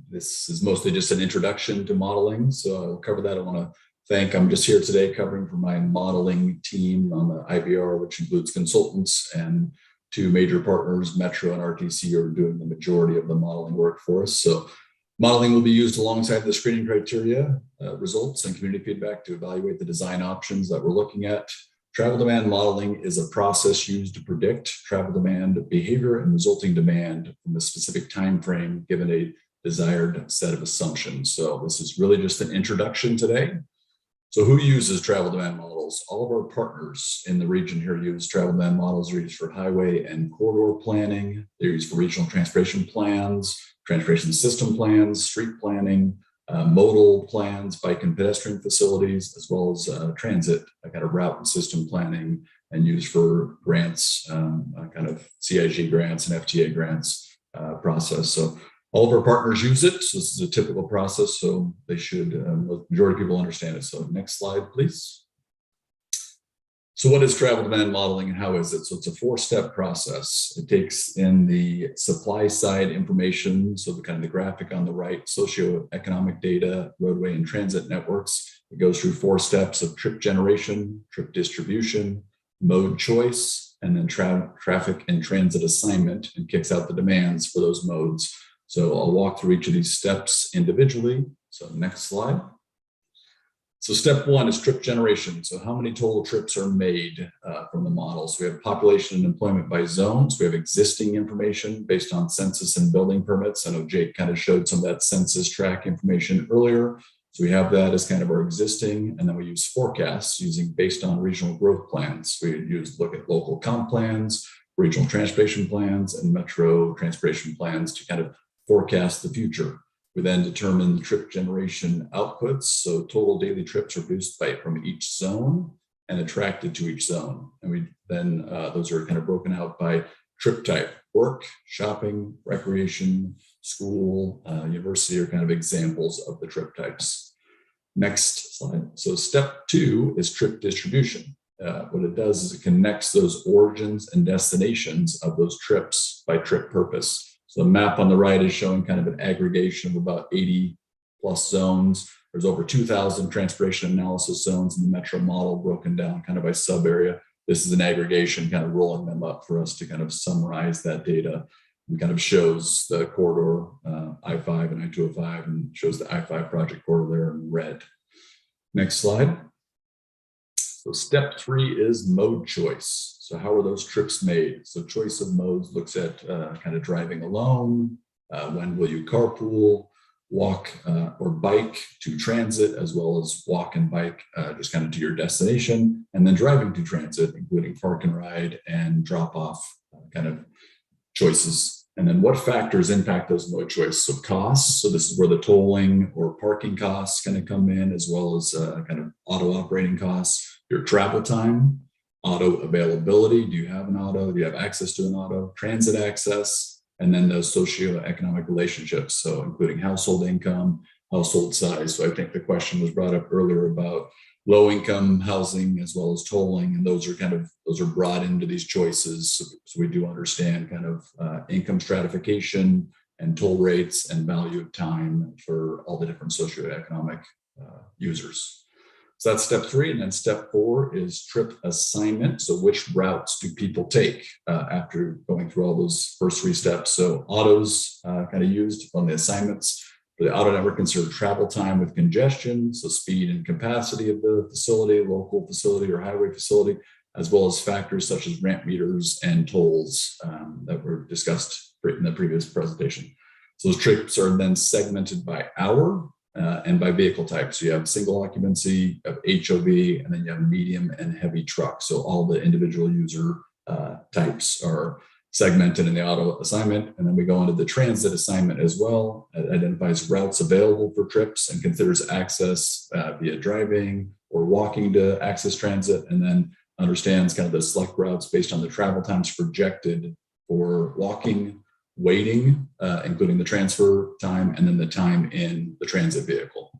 This is mostly just an introduction to modeling, so I'll cover that. I want to thank, I'm just here today covering for my modeling team on the IBR, which includes consultants and 2 major partners, Metro and RTC, are doing the majority of the modeling work for us. So modeling will be used alongside the screening criteria, results, and community feedback to evaluate the design options that we're looking at. Travel demand modeling is a process used to predict travel demand behavior and resulting demand from a specific time frame given a desired set of assumptions. So this is really just an introduction today. So who uses travel demand models? All of our partners in the region here use travel demand models. They're used for highway and corridor planning. They're used for regional transportation plans, transportation system plans, street planning, modal plans, bike and pedestrian facilities, as well as transit, kind of route and system planning, and used for grants, kind of CIG grants and FTA grants process. So all of our partners use it. So this is a typical process, so they should, the majority of people understand it. So next slide, please. So what is travel demand modeling and how is it? So it's a 4-step process. It takes in the supply side information, so the kind of the graphic on the right, socioeconomic data, roadway and transit networks. It goes through 4 steps of trip generation, trip distribution, mode choice, and then traffic and transit assignment, and kicks out the demands for those modes. So I'll walk through each of these steps individually. So next slide. So step one is trip generation. So how many total trips are made from the model? So we have population and employment by zones. We have existing information based on census and building permits. I know Jake kind of showed some of that census track information earlier. So we have that as kind of our existing, and then we use forecasts using based on regional growth plans. We look at local comp plans, regional transportation plans, and metro transportation plans to kind of forecast the future. We then determine the trip generation outputs. So total daily trips are produced from each zone and attracted to each zone. And we then, those are kind of broken out by trip type: work, shopping, recreation, school, university are kind of examples of the trip types. Next slide. So step two is trip distribution. What it does is it connects those origins and destinations of those trips by trip purpose. So the map on the right is showing kind of an aggregation of about 80 plus zones. There's over 2,000 transportation analysis zones in the metro model, broken down kind of by sub area. This is an aggregation, kind of rolling them up for us to kind of summarize that data, and kind of shows the corridor I-5 and I-205, and shows the I-5 project corridor there in red. Next slide. So step three is mode choice. So how are those trips made? So choice of modes looks at kind of driving alone, when will you carpool, walk or bike to transit, as well as walk and bike just kind of to your destination, and then driving to transit, including park and ride and drop off kind of choices. And then what factors impact those mode choice? So costs. So this is where the tolling or parking costs kind of come in, as well as kind of auto operating costs. Your travel time, auto availability. Do you have an auto? Do you have access to an auto? Transit access, and then those socioeconomic relationships. So including household income, household size. So I think the question was brought up earlier about low income housing as well as tolling, and those are brought into these choices. So we do understand kind of income stratification and toll rates and value of time for all the different socioeconomic users. So that's step three. And then step four is trip assignment. So which routes do people take after going through all those first three steps? So autos kind of used on the assignments. For the auto network, consider travel time with congestion, so speed and capacity of the facility, local facility or highway facility, as well as factors such as ramp meters and tolls that were discussed in the previous presentation. So those trips are then segmented by hour and by vehicle type. So you have single occupancy, of HOV, and then you have medium and heavy truck. So all the individual user types are segmented in the auto assignment. And then we go into the transit assignment as well. It identifies routes available for trips and considers access via driving or walking to access transit, and then understands kind of the select routes based on the travel times projected for walking, waiting, including the transfer time, and then the time in the transit vehicle.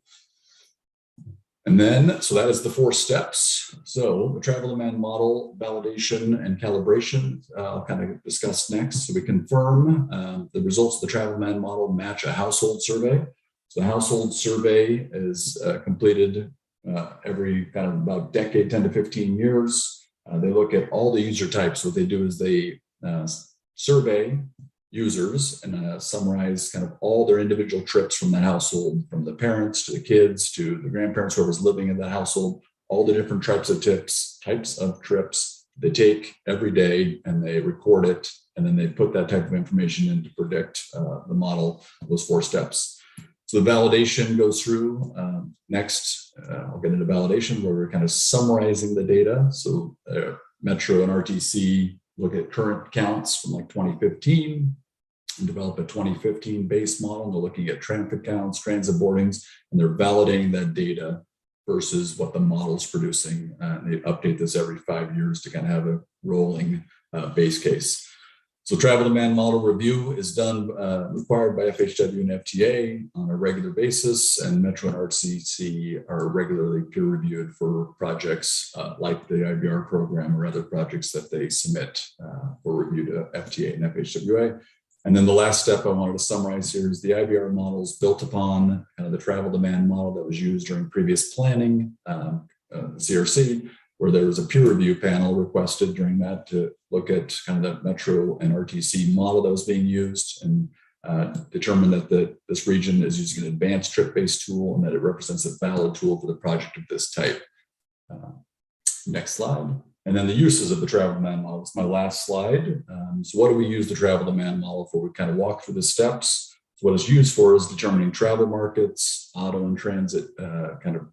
And then, so that is the 4 steps. So the travel demand model validation and calibration, I'll kind of discuss next. So we confirm the results of the travel demand model match a household survey. So the household survey is completed every kind of about decade, 10 to 15 years. They look at all the user types. What they do is they survey users and summarize kind of all their individual trips from that household, from the parents to the kids to the grandparents, whoever's living in that household, all the different types of trips they take every day, and they record it, and then they put that type of information in to predict the model, those 4 steps. So the validation goes through. Next, I'll get into validation, where we're kind of summarizing the data. So Metro and RTC look at current counts from like 2015 and develop a 2015 base model. They're looking at traffic counts, transit boardings, and they're validating that data versus what the model's producing. They update this every 5 years to kind of have a rolling base case. So travel demand model review is done, required by FHW and FTA on a regular basis, and Metro and RTC are regularly peer reviewed for projects like the IBR program or other projects that they submit for review to FTA and FHWA. And then the last step I wanted to summarize here is the IBR model is built upon kind of the travel demand model that was used during previous planning, CRC, where there was a peer review panel requested during that to look at kind of the Metro and RTC model that was being used. And determined that this region is using an advanced trip-based tool and that it represents a valid tool for the project of this type. Next slide. And then the uses of the travel demand model. It's my last slide. So what do we use the travel demand model for? We kind of walk through the steps. So what it's used for is determining travel markets, auto and transit kind of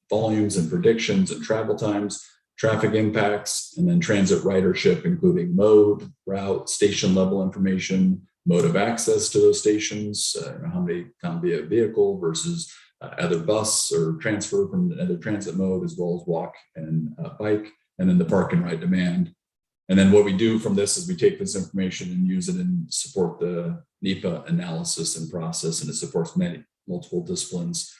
volumes and predictions and travel times, traffic impacts, and then transit ridership, including mode, route, station level information, mode of access to those stations, how many come via vehicle versus either bus or transfer from another transit mode, as well as walk and bike, and then the park and ride demand. And then what we do from this is we take this information and use it and support the NEPA analysis and process, and it supports multiple disciplines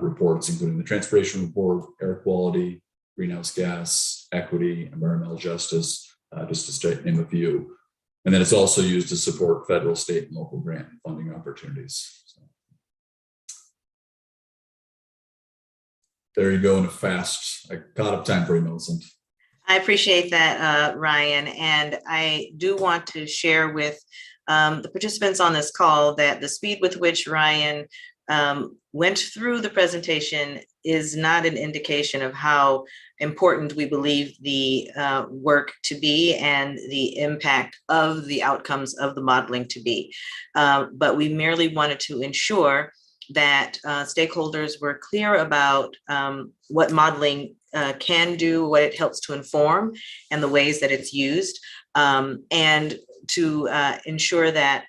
reports, including the transportation report, air quality, greenhouse gas, equity, environmental justice, just to name a few. And then it's also used to support federal, state, and local grant funding opportunities. So there you go in a fast, I caught up time for you, Millicent. I appreciate that, Ryan. And I do want to share with the participants on this call that the speed with which Ryan went through the presentation is not an indication of how important we believe the work to be and the impact of the outcomes of the modeling to be. But we merely wanted to ensure that stakeholders were clear about what modeling can do, what it helps to inform, and the ways that it's used, and to ensure that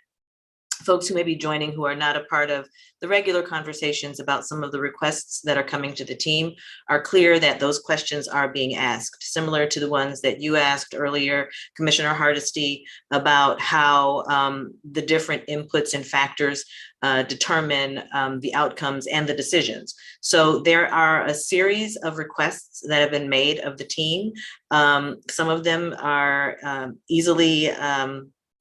folks who may be joining who are not a part of the regular conversations about some of the requests that are coming to the team are clear that those questions are being asked, similar to the ones that you asked earlier, Commissioner Hardesty, about how the different inputs and factors determine the outcomes and the decisions. So there are a series of requests that have been made of the team. Some of them are easily,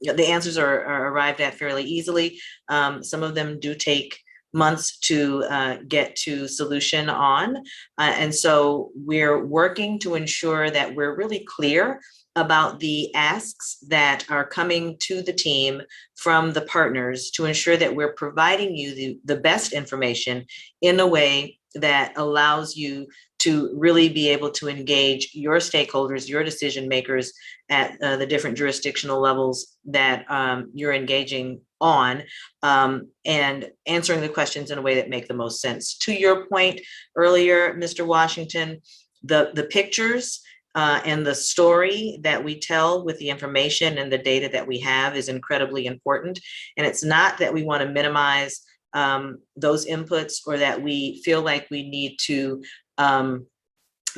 the answers are arrived at fairly easily. Some of them do take months to get to solution on. And so we're working to ensure that we're really clear about the asks that are coming to the team from the partners to ensure that we're providing you the best information in a way that allows you to really be able to engage your stakeholders, your decision makers at the different jurisdictional levels that you're engaging on, and answering the questions in a way that make the most sense. To your point earlier, Mr. Washington, the pictures and the story that we tell with the information and the data that we have is incredibly important. And it's not that we want to minimize those inputs or that we feel like we need to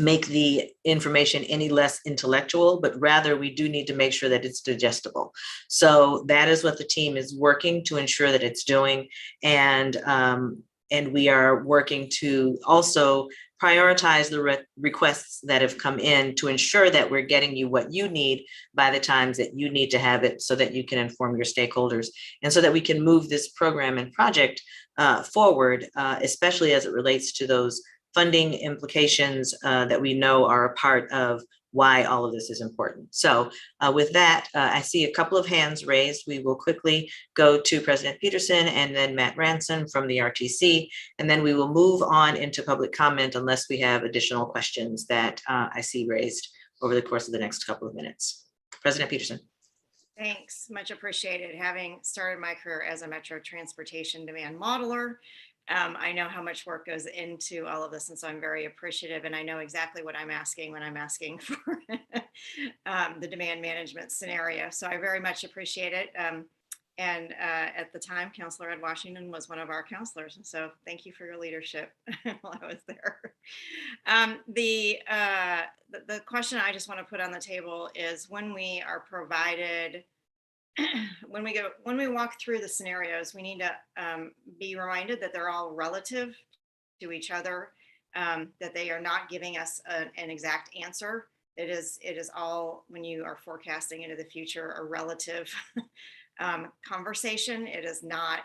make the information any less intellectual, but rather we do need to make sure that it's digestible. So that is what the team is working to ensure that it's doing. And we are working to also prioritize the requests that have come in to ensure that we're getting you what you need by the times that you need to have it so that you can inform your stakeholders and so that we can move this program and project forward, especially as it relates to those funding implications that we know are a part of why all of this is important. So with that, I see a couple of hands raised. We will quickly go to President Peterson and then Matt Ransom from the RTC, and then we will move on into public comment unless we have additional questions that I see raised over the course of the next couple of minutes. President Peterson. Thanks, much appreciated. Having started my career as a Metro Transportation Demand Modeler, I know how much work goes into all of this, and so I'm very appreciative, and I know exactly what I'm asking when I'm asking for the demand management scenario. So I very much appreciate it. And at the time, Councilor Ed Washington was one of our counselors, and so thank you for your leadership while I was there. The question I just want to put on the table is when we are provided when we walk through the scenarios, we need to be reminded that they're all relative to each other, that they are not giving us an exact answer. It is all, when you are forecasting into the future, a relative conversation. It is not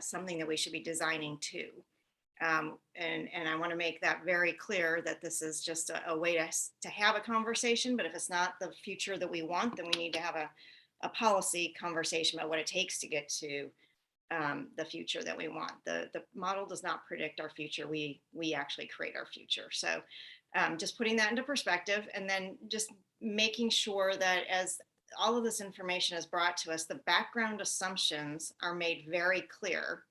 something that we should be designing to. And I want to make that very clear that this is just a way to have a conversation, but if it's not the future that we want, then we need to have a policy conversation about what it takes to get to the future that we want. The model does not predict our future. We actually create our future. So just putting that into perspective, and then just making sure that as all of this information is brought to us, the background assumptions are made very clear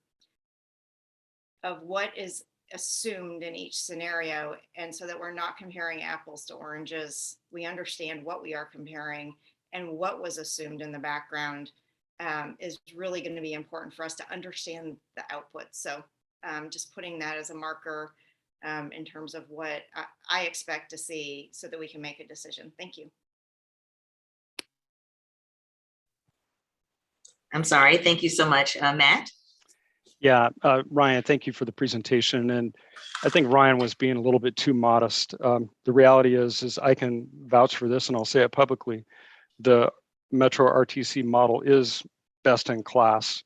of what is assumed in each scenario. And so that we're not comparing apples to oranges, we understand what we are comparing, and what was assumed in the background is really going to be important for us to understand the output. So just putting that as a marker in terms of what I expect to see so that we can make a decision. Thank you. I'm sorry. Thank you so much, Matt. Yeah, Ryan, thank you for the presentation. And I think Ryan was being a little bit too modest. The reality is I can vouch for this, and I'll say it publicly. The Metro RTC model is best in class.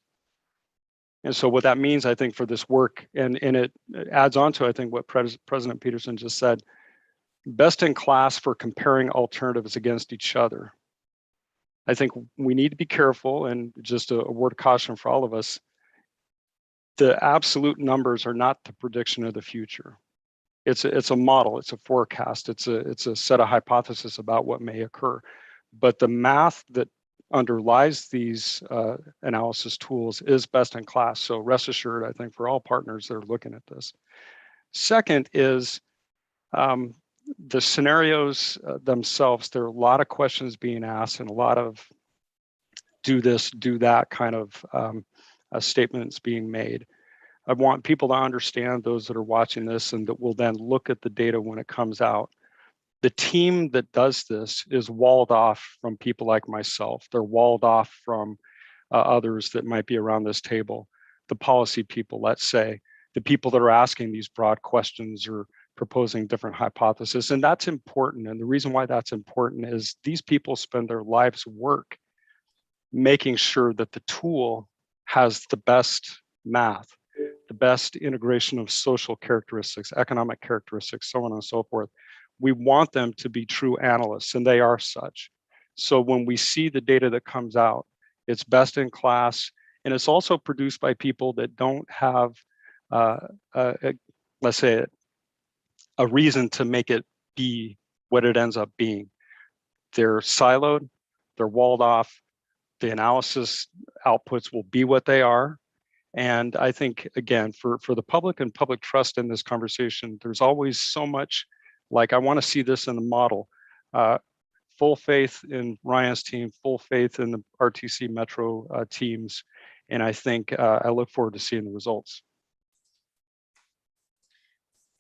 And so what that means, I think, for this work, and it adds on to, I think, what President Peterson just said, best in class for comparing alternatives against each other. I think we need to be careful, and just a word of caution for all of us, the absolute numbers are not the prediction of the future. It's a model, it's a forecast, it's a set of hypotheses about what may occur. But the math that underlies these analysis tools is best in class. So rest assured, I think, for all partners that are looking at this. Second is the scenarios themselves. There are a lot of questions being asked and a lot of do this, do that kind of statements being made. I want people to understand, those that are watching this and that will then look at the data when it comes out. The team that does this is walled off from people like myself. They're walled off from others that might be around this table. The policy people, let's say, the people that are asking these broad questions or proposing different hypotheses. And that's important. And the reason why that's important is these people spend their lives work making sure that the tool has the best math, the best integration of social characteristics, economic characteristics, so on and so forth. We want them to be true analysts, and they are such. So when we see the data that comes out, it's best in class, and it's also produced by people that don't have, let's say, a reason to make it be what it ends up being. They're siloed, they're walled off, the analysis outputs will be what they are. And I think, again, for the public and public trust in this conversation, there's always so much, like, I want to see this in the model. Full faith in Ryan's team, full faith in the RTC Metro teams. And I think I look forward to seeing the results.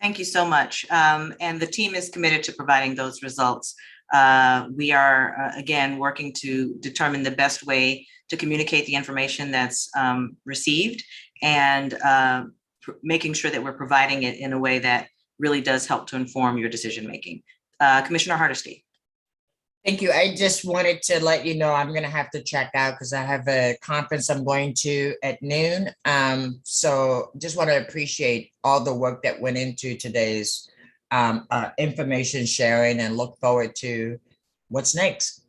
Thank you so much. And the team is committed to providing those results. We are, again, working to determine the best way to communicate the information that's received, and making sure that we're providing it in a way that really does help to inform your decision-making. Commissioner Hardesty. Thank you. I just wanted to let you know I'm going to have to check out because I have a conference I'm going to at noon. So just want to appreciate all the work that went into today's information sharing, and look forward to what's next.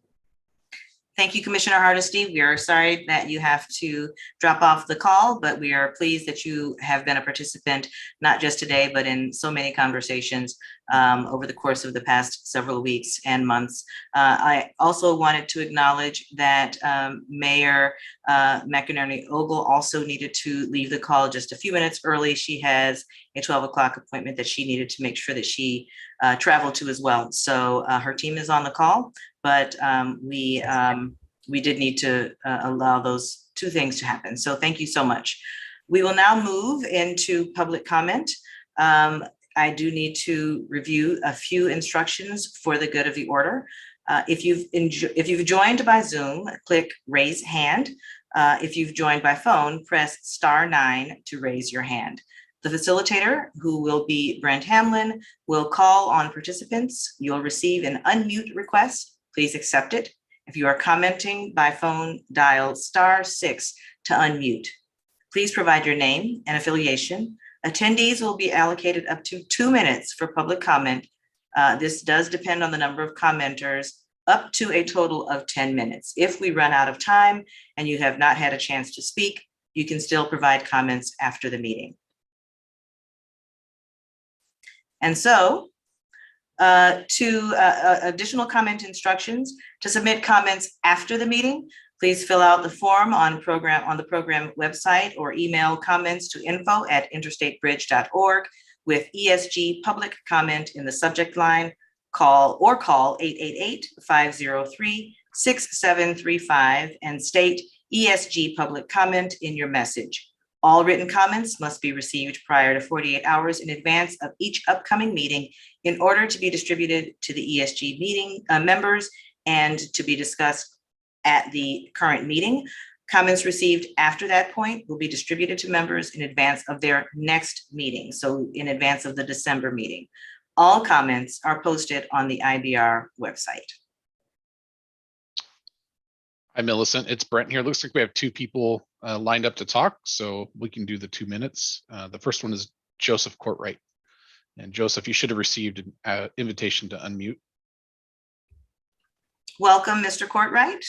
Thank you, Commissioner Hardesty. We are sorry that you have to drop off the call, but we are pleased that you have been a participant, not just today, but in so many conversations over the course of the past several weeks and months. I also wanted to acknowledge that Mayor McInerney-Ogle also needed to leave the call just a few minutes early. She has a 12 o'clock appointment that she needed to make sure that she traveled to as well. So her team is on the call, but we did need to allow those two things to happen. So thank you so much. We will now move into public comment. I do need to review a few instructions for the good of the order. If you've joined by Zoom, click raise hand. If you've joined by phone, press *9 to raise your hand. The facilitator, who will be Brent Hamlin, will call on participants. You'll receive an unmute request. Please accept it. If you are commenting by phone, dial *6 to unmute. Please provide your name and affiliation. Attendees will be allocated up to 2 minutes for public comment. This does depend on the number of commenters, up to a total of 10 minutes. If we run out of time and you have not had a chance to speak, you can still provide comments after the meeting. And so additional comment instructions: to submit comments after the meeting, please fill out the form on the program website or email comments to info@interstatebridge.org with ESG Public Comment in the subject line. Call 888-503-6735 and state ESG Public Comment in your message. All written comments must be received prior to 48 hours in advance of each upcoming meeting in order to be distributed to the ESG meeting members and to be discussed at the current meeting. Comments received after that point will be distributed to members in advance of their next meeting, so in advance of the December meeting. All comments are posted on the IBR website. Hi, Millicent. It's Brent here. Looks like we have two people lined up to talk, so we can do the 2 minutes. The first one is Joseph Courtwright. And Joseph, you should have received an invitation to unmute. Welcome, Mr. Courtwright.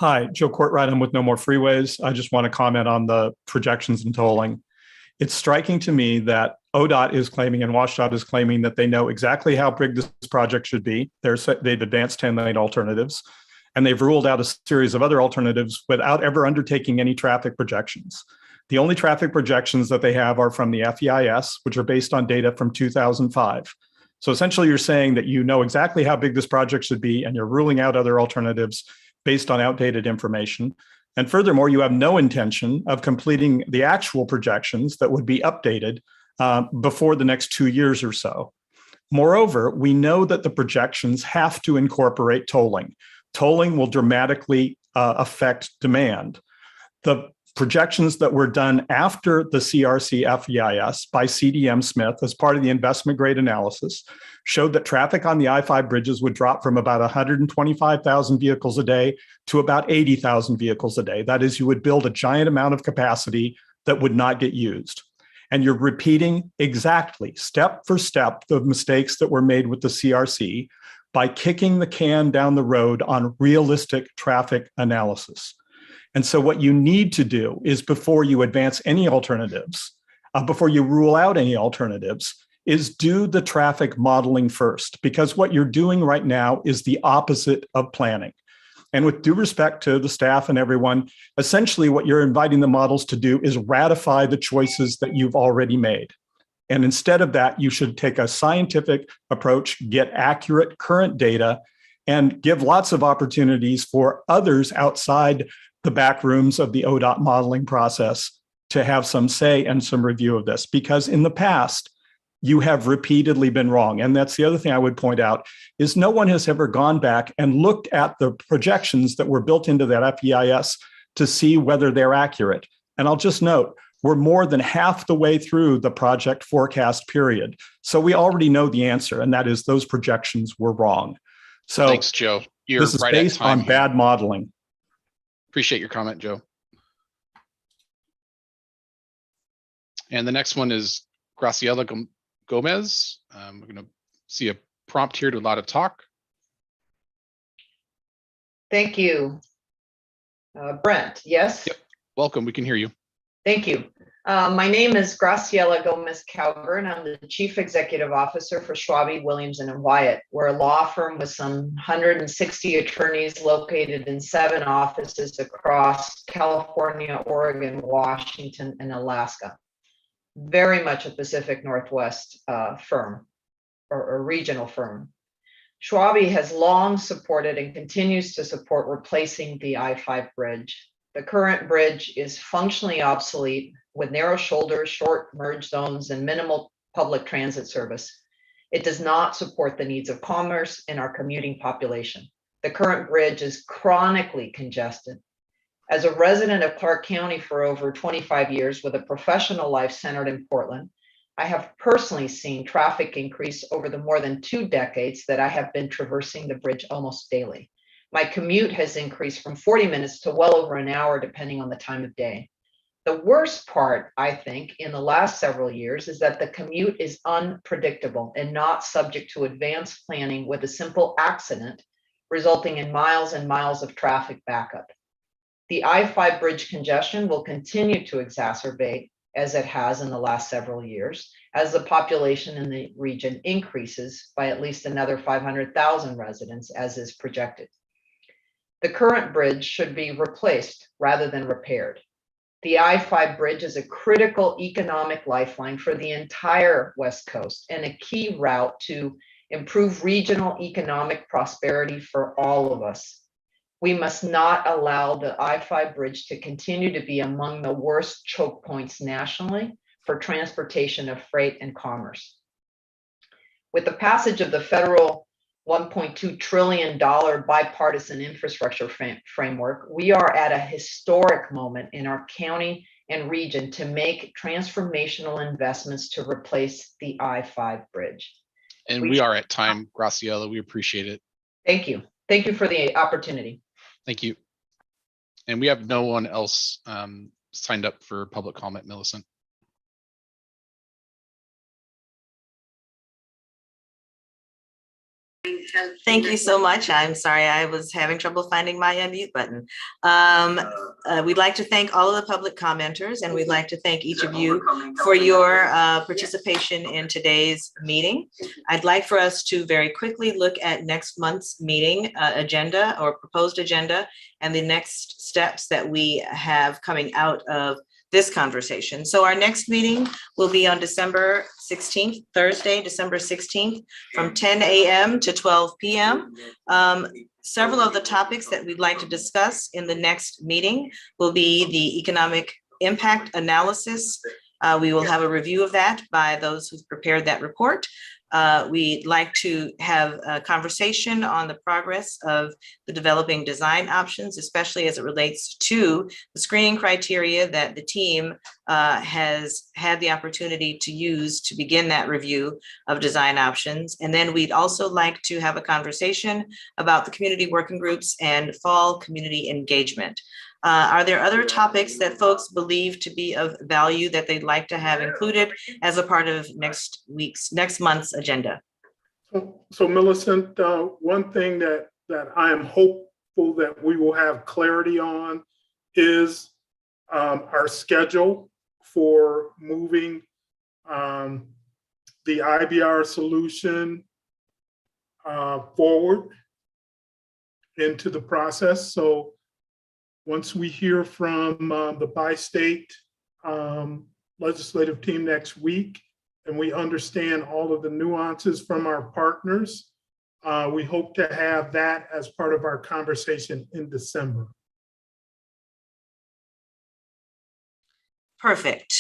Hi, Joe Courtwright. I'm with No More Freeways. I just want to comment on the projections and tolling. It's striking to me that ODOT is claiming and WashDOT is claiming that they know exactly how big this project should be. They've advanced 10-lane alternatives, and they've ruled out a series of other alternatives without ever undertaking any traffic projections. The only traffic projections that they have are from the FEIS, which are based on data from 2005. So essentially, you're saying that you know exactly how big this project should be, and you're ruling out other alternatives based on outdated information. And furthermore, you have no intention of completing the actual projections that would be updated before the next 2 years or so. Moreover, we know that the projections have to incorporate tolling. Tolling will dramatically affect demand. The projections that were done after the CRC FEIS by CDM Smith as part of the investment grade analysis showed that traffic on the I-5 bridges would drop from about 125,000 vehicles a day to about 80,000 vehicles a day. That is, you would build a giant amount of capacity that would not get used. And you're repeating exactly, step for step, the mistakes that were made with the CRC by kicking the can down the road on realistic traffic analysis. And so what you need to do is, before you advance any alternatives, before you rule out any alternatives, is do the traffic modeling first, because what you're doing right now is the opposite of planning. And with due respect to the staff and everyone, essentially what you're inviting the models to do is ratify the choices that you've already made. And instead of that, you should take a scientific approach, get accurate current data, and give lots of opportunities for others outside the back rooms of the ODOT modeling process to have some say and some review of this. Because in the past, you have repeatedly been wrong. And that's the other thing I would point out, is no one has ever gone back and looked at the projections that were built into that FEIS to see whether they're accurate. And I'll just note, we're more than half the way through the project forecast period. So we already know the answer, and that is those projections were wrong. So thanks, Joe. You're this is right based at time on here. bad modeling. Appreciate your comment, Joe. And the next one is Graciela Gomez. We're going to see a prompt here to allow to talk. Thank you. Brent, yes? Yep. Welcome. We can hear you. Thank you. My name is Graciela Gomez Calgren. I'm the Chief Executive Officer for Schwabe, Williamson & Wyatt. We're a law firm with some 160 attorneys located in 7 offices across California, Oregon, Washington, and Alaska. Very much a Pacific Northwest firm or regional firm. Schwabe has long supported and continues to support replacing the I-5 bridge. The current bridge is functionally obsolete with narrow shoulders, short merge zones, and minimal public transit service. It does not support the needs of commerce and our commuting population. The current bridge is chronically congested. As a resident of Clark County for over 25 years with a professional life centered in Portland, I have personally seen traffic increase over the more than 2 decades that I have been traversing the bridge almost daily. My commute has increased from 40 minutes to well over an hour, depending on the time of day. The worst part, I think, in the last several years is that the commute is unpredictable and not subject to advanced planning, with a simple accident resulting in miles and miles of traffic backup. The I-5 bridge congestion will continue to exacerbate, as it has in the last several years, as the population in the region increases by at least another 500,000 residents, as is projected. The current bridge should be replaced rather than repaired. The I-5 bridge is a critical economic lifeline for the entire West Coast and a key route to improve regional economic prosperity for all of us. We must not allow the I-5 bridge to continue to be among the worst choke points nationally for transportation of freight and commerce. With the passage of the federal $1.2 trillion bipartisan infrastructure framework, we are at a historic moment in our county and region to make transformational investments to replace the I-5 bridge. And we are at time, Graciela. We appreciate it. Thank you. Thank you for the opportunity. Thank you. And we have no one else signed up for public comment, Millicent. Thank you so much. I'm sorry, I was having trouble finding my unmute button. We'd like to thank all of the public commenters, and we'd like to thank each of you for your participation in today's meeting. I'd like for us to very quickly look at next month's meeting agenda or proposed agenda and the next steps that we have coming out of this conversation. So our next meeting will be on December 16th, Thursday, December 16th, from 10 a.m. to 12 p.m. Several of the topics that we'd like to discuss in the next meeting will be the economic impact analysis. We will have a review of that by those who've prepared that report. We'd like to have a conversation on the progress of the developing design options, especially as it relates to the screening criteria that the team has had the opportunity to use to begin that review of design options. And then we'd also like to have a conversation about the community working groups and fall community engagement. Are there other topics that folks believe to be of value that they'd like to have included as a part of next month's agenda? So Millicent, one thing that I am hopeful that we will have clarity on is our schedule for moving the IBR solution forward into the process. So once we hear from the bi-state legislative team next week, and we understand all of the nuances from our partners, we hope to have that as part of our conversation in December. Perfect.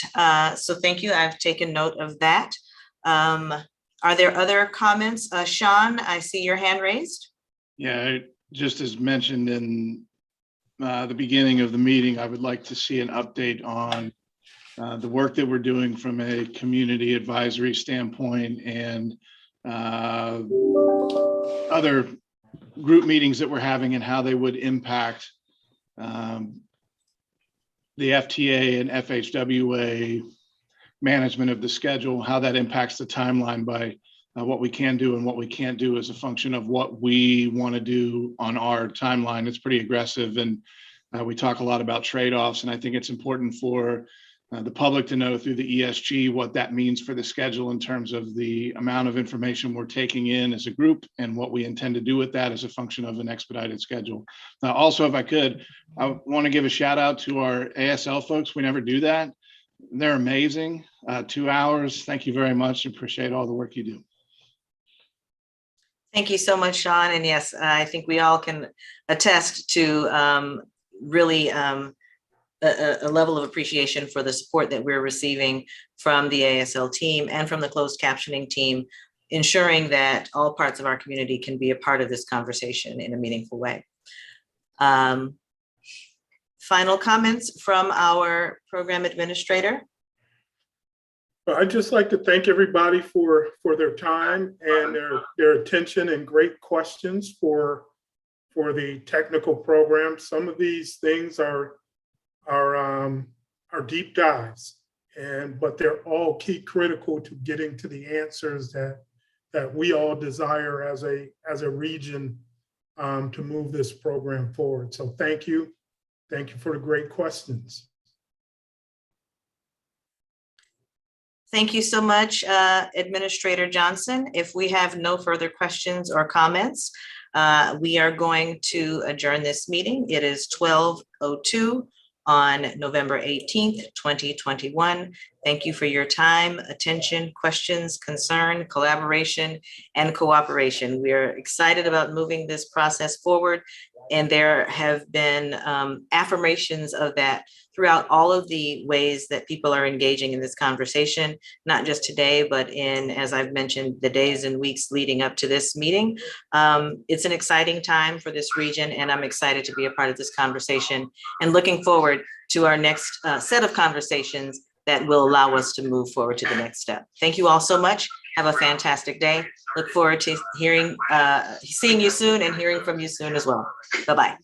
So thank you. I've taken note of that. Are there other comments? Sean, I see your hand raised. Yeah, just as mentioned in the beginning of the meeting, I would like to see an update on the work that we're doing from a community advisory standpoint and other group meetings that we're having and how they would impact the FTA and FHWA management of the schedule, how that impacts the timeline by what we can do and what we can't do as a function of what we want to do on our timeline. It's pretty aggressive, and we talk a lot about trade-offs, and I think it's important for the public to know through the ESG what that means for the schedule in terms of the amount of information we're taking in as a group and what we intend to do with that as a function of an expedited schedule. Also, if I could, I want to give a shout out to our ASL folks. We never do that. They're amazing. 2 hours. Thank you very much. Appreciate all the work you do. Thank you so much, Sean. And yes, I think we all can attest to really a level of appreciation for the support that we're receiving from the ASL team and from the closed captioning team, ensuring that all parts of our community can be a part of this conversation in a meaningful way. Final comments from our program administrator. I'd just like to thank everybody for their time and their attention and great questions for the technical program. Some of these things are deep dives, but they're all key critical to getting to the answers that we all desire as a region to move this program forward. So thank you. Thank you for the great questions. Thank you so much, Administrator Johnson. If we have no further questions or comments, we are going to adjourn this meeting. It is 12:02 on November 18th, 2021. Thank you for your time, attention, questions, concern, collaboration, and cooperation. We are excited about moving this process forward, and there have been affirmations of that throughout all of the ways that people are engaging in this conversation, not just today, but in, as I've mentioned, the days and weeks leading up to this meeting. It's an exciting time for this region, and I'm excited to be a part of this conversation and looking forward to our next set of conversations that will allow us to move forward to the next step. Thank you all so much. Have a fantastic day. Look forward to seeing you soon and hearing from you soon as well. Bye-bye.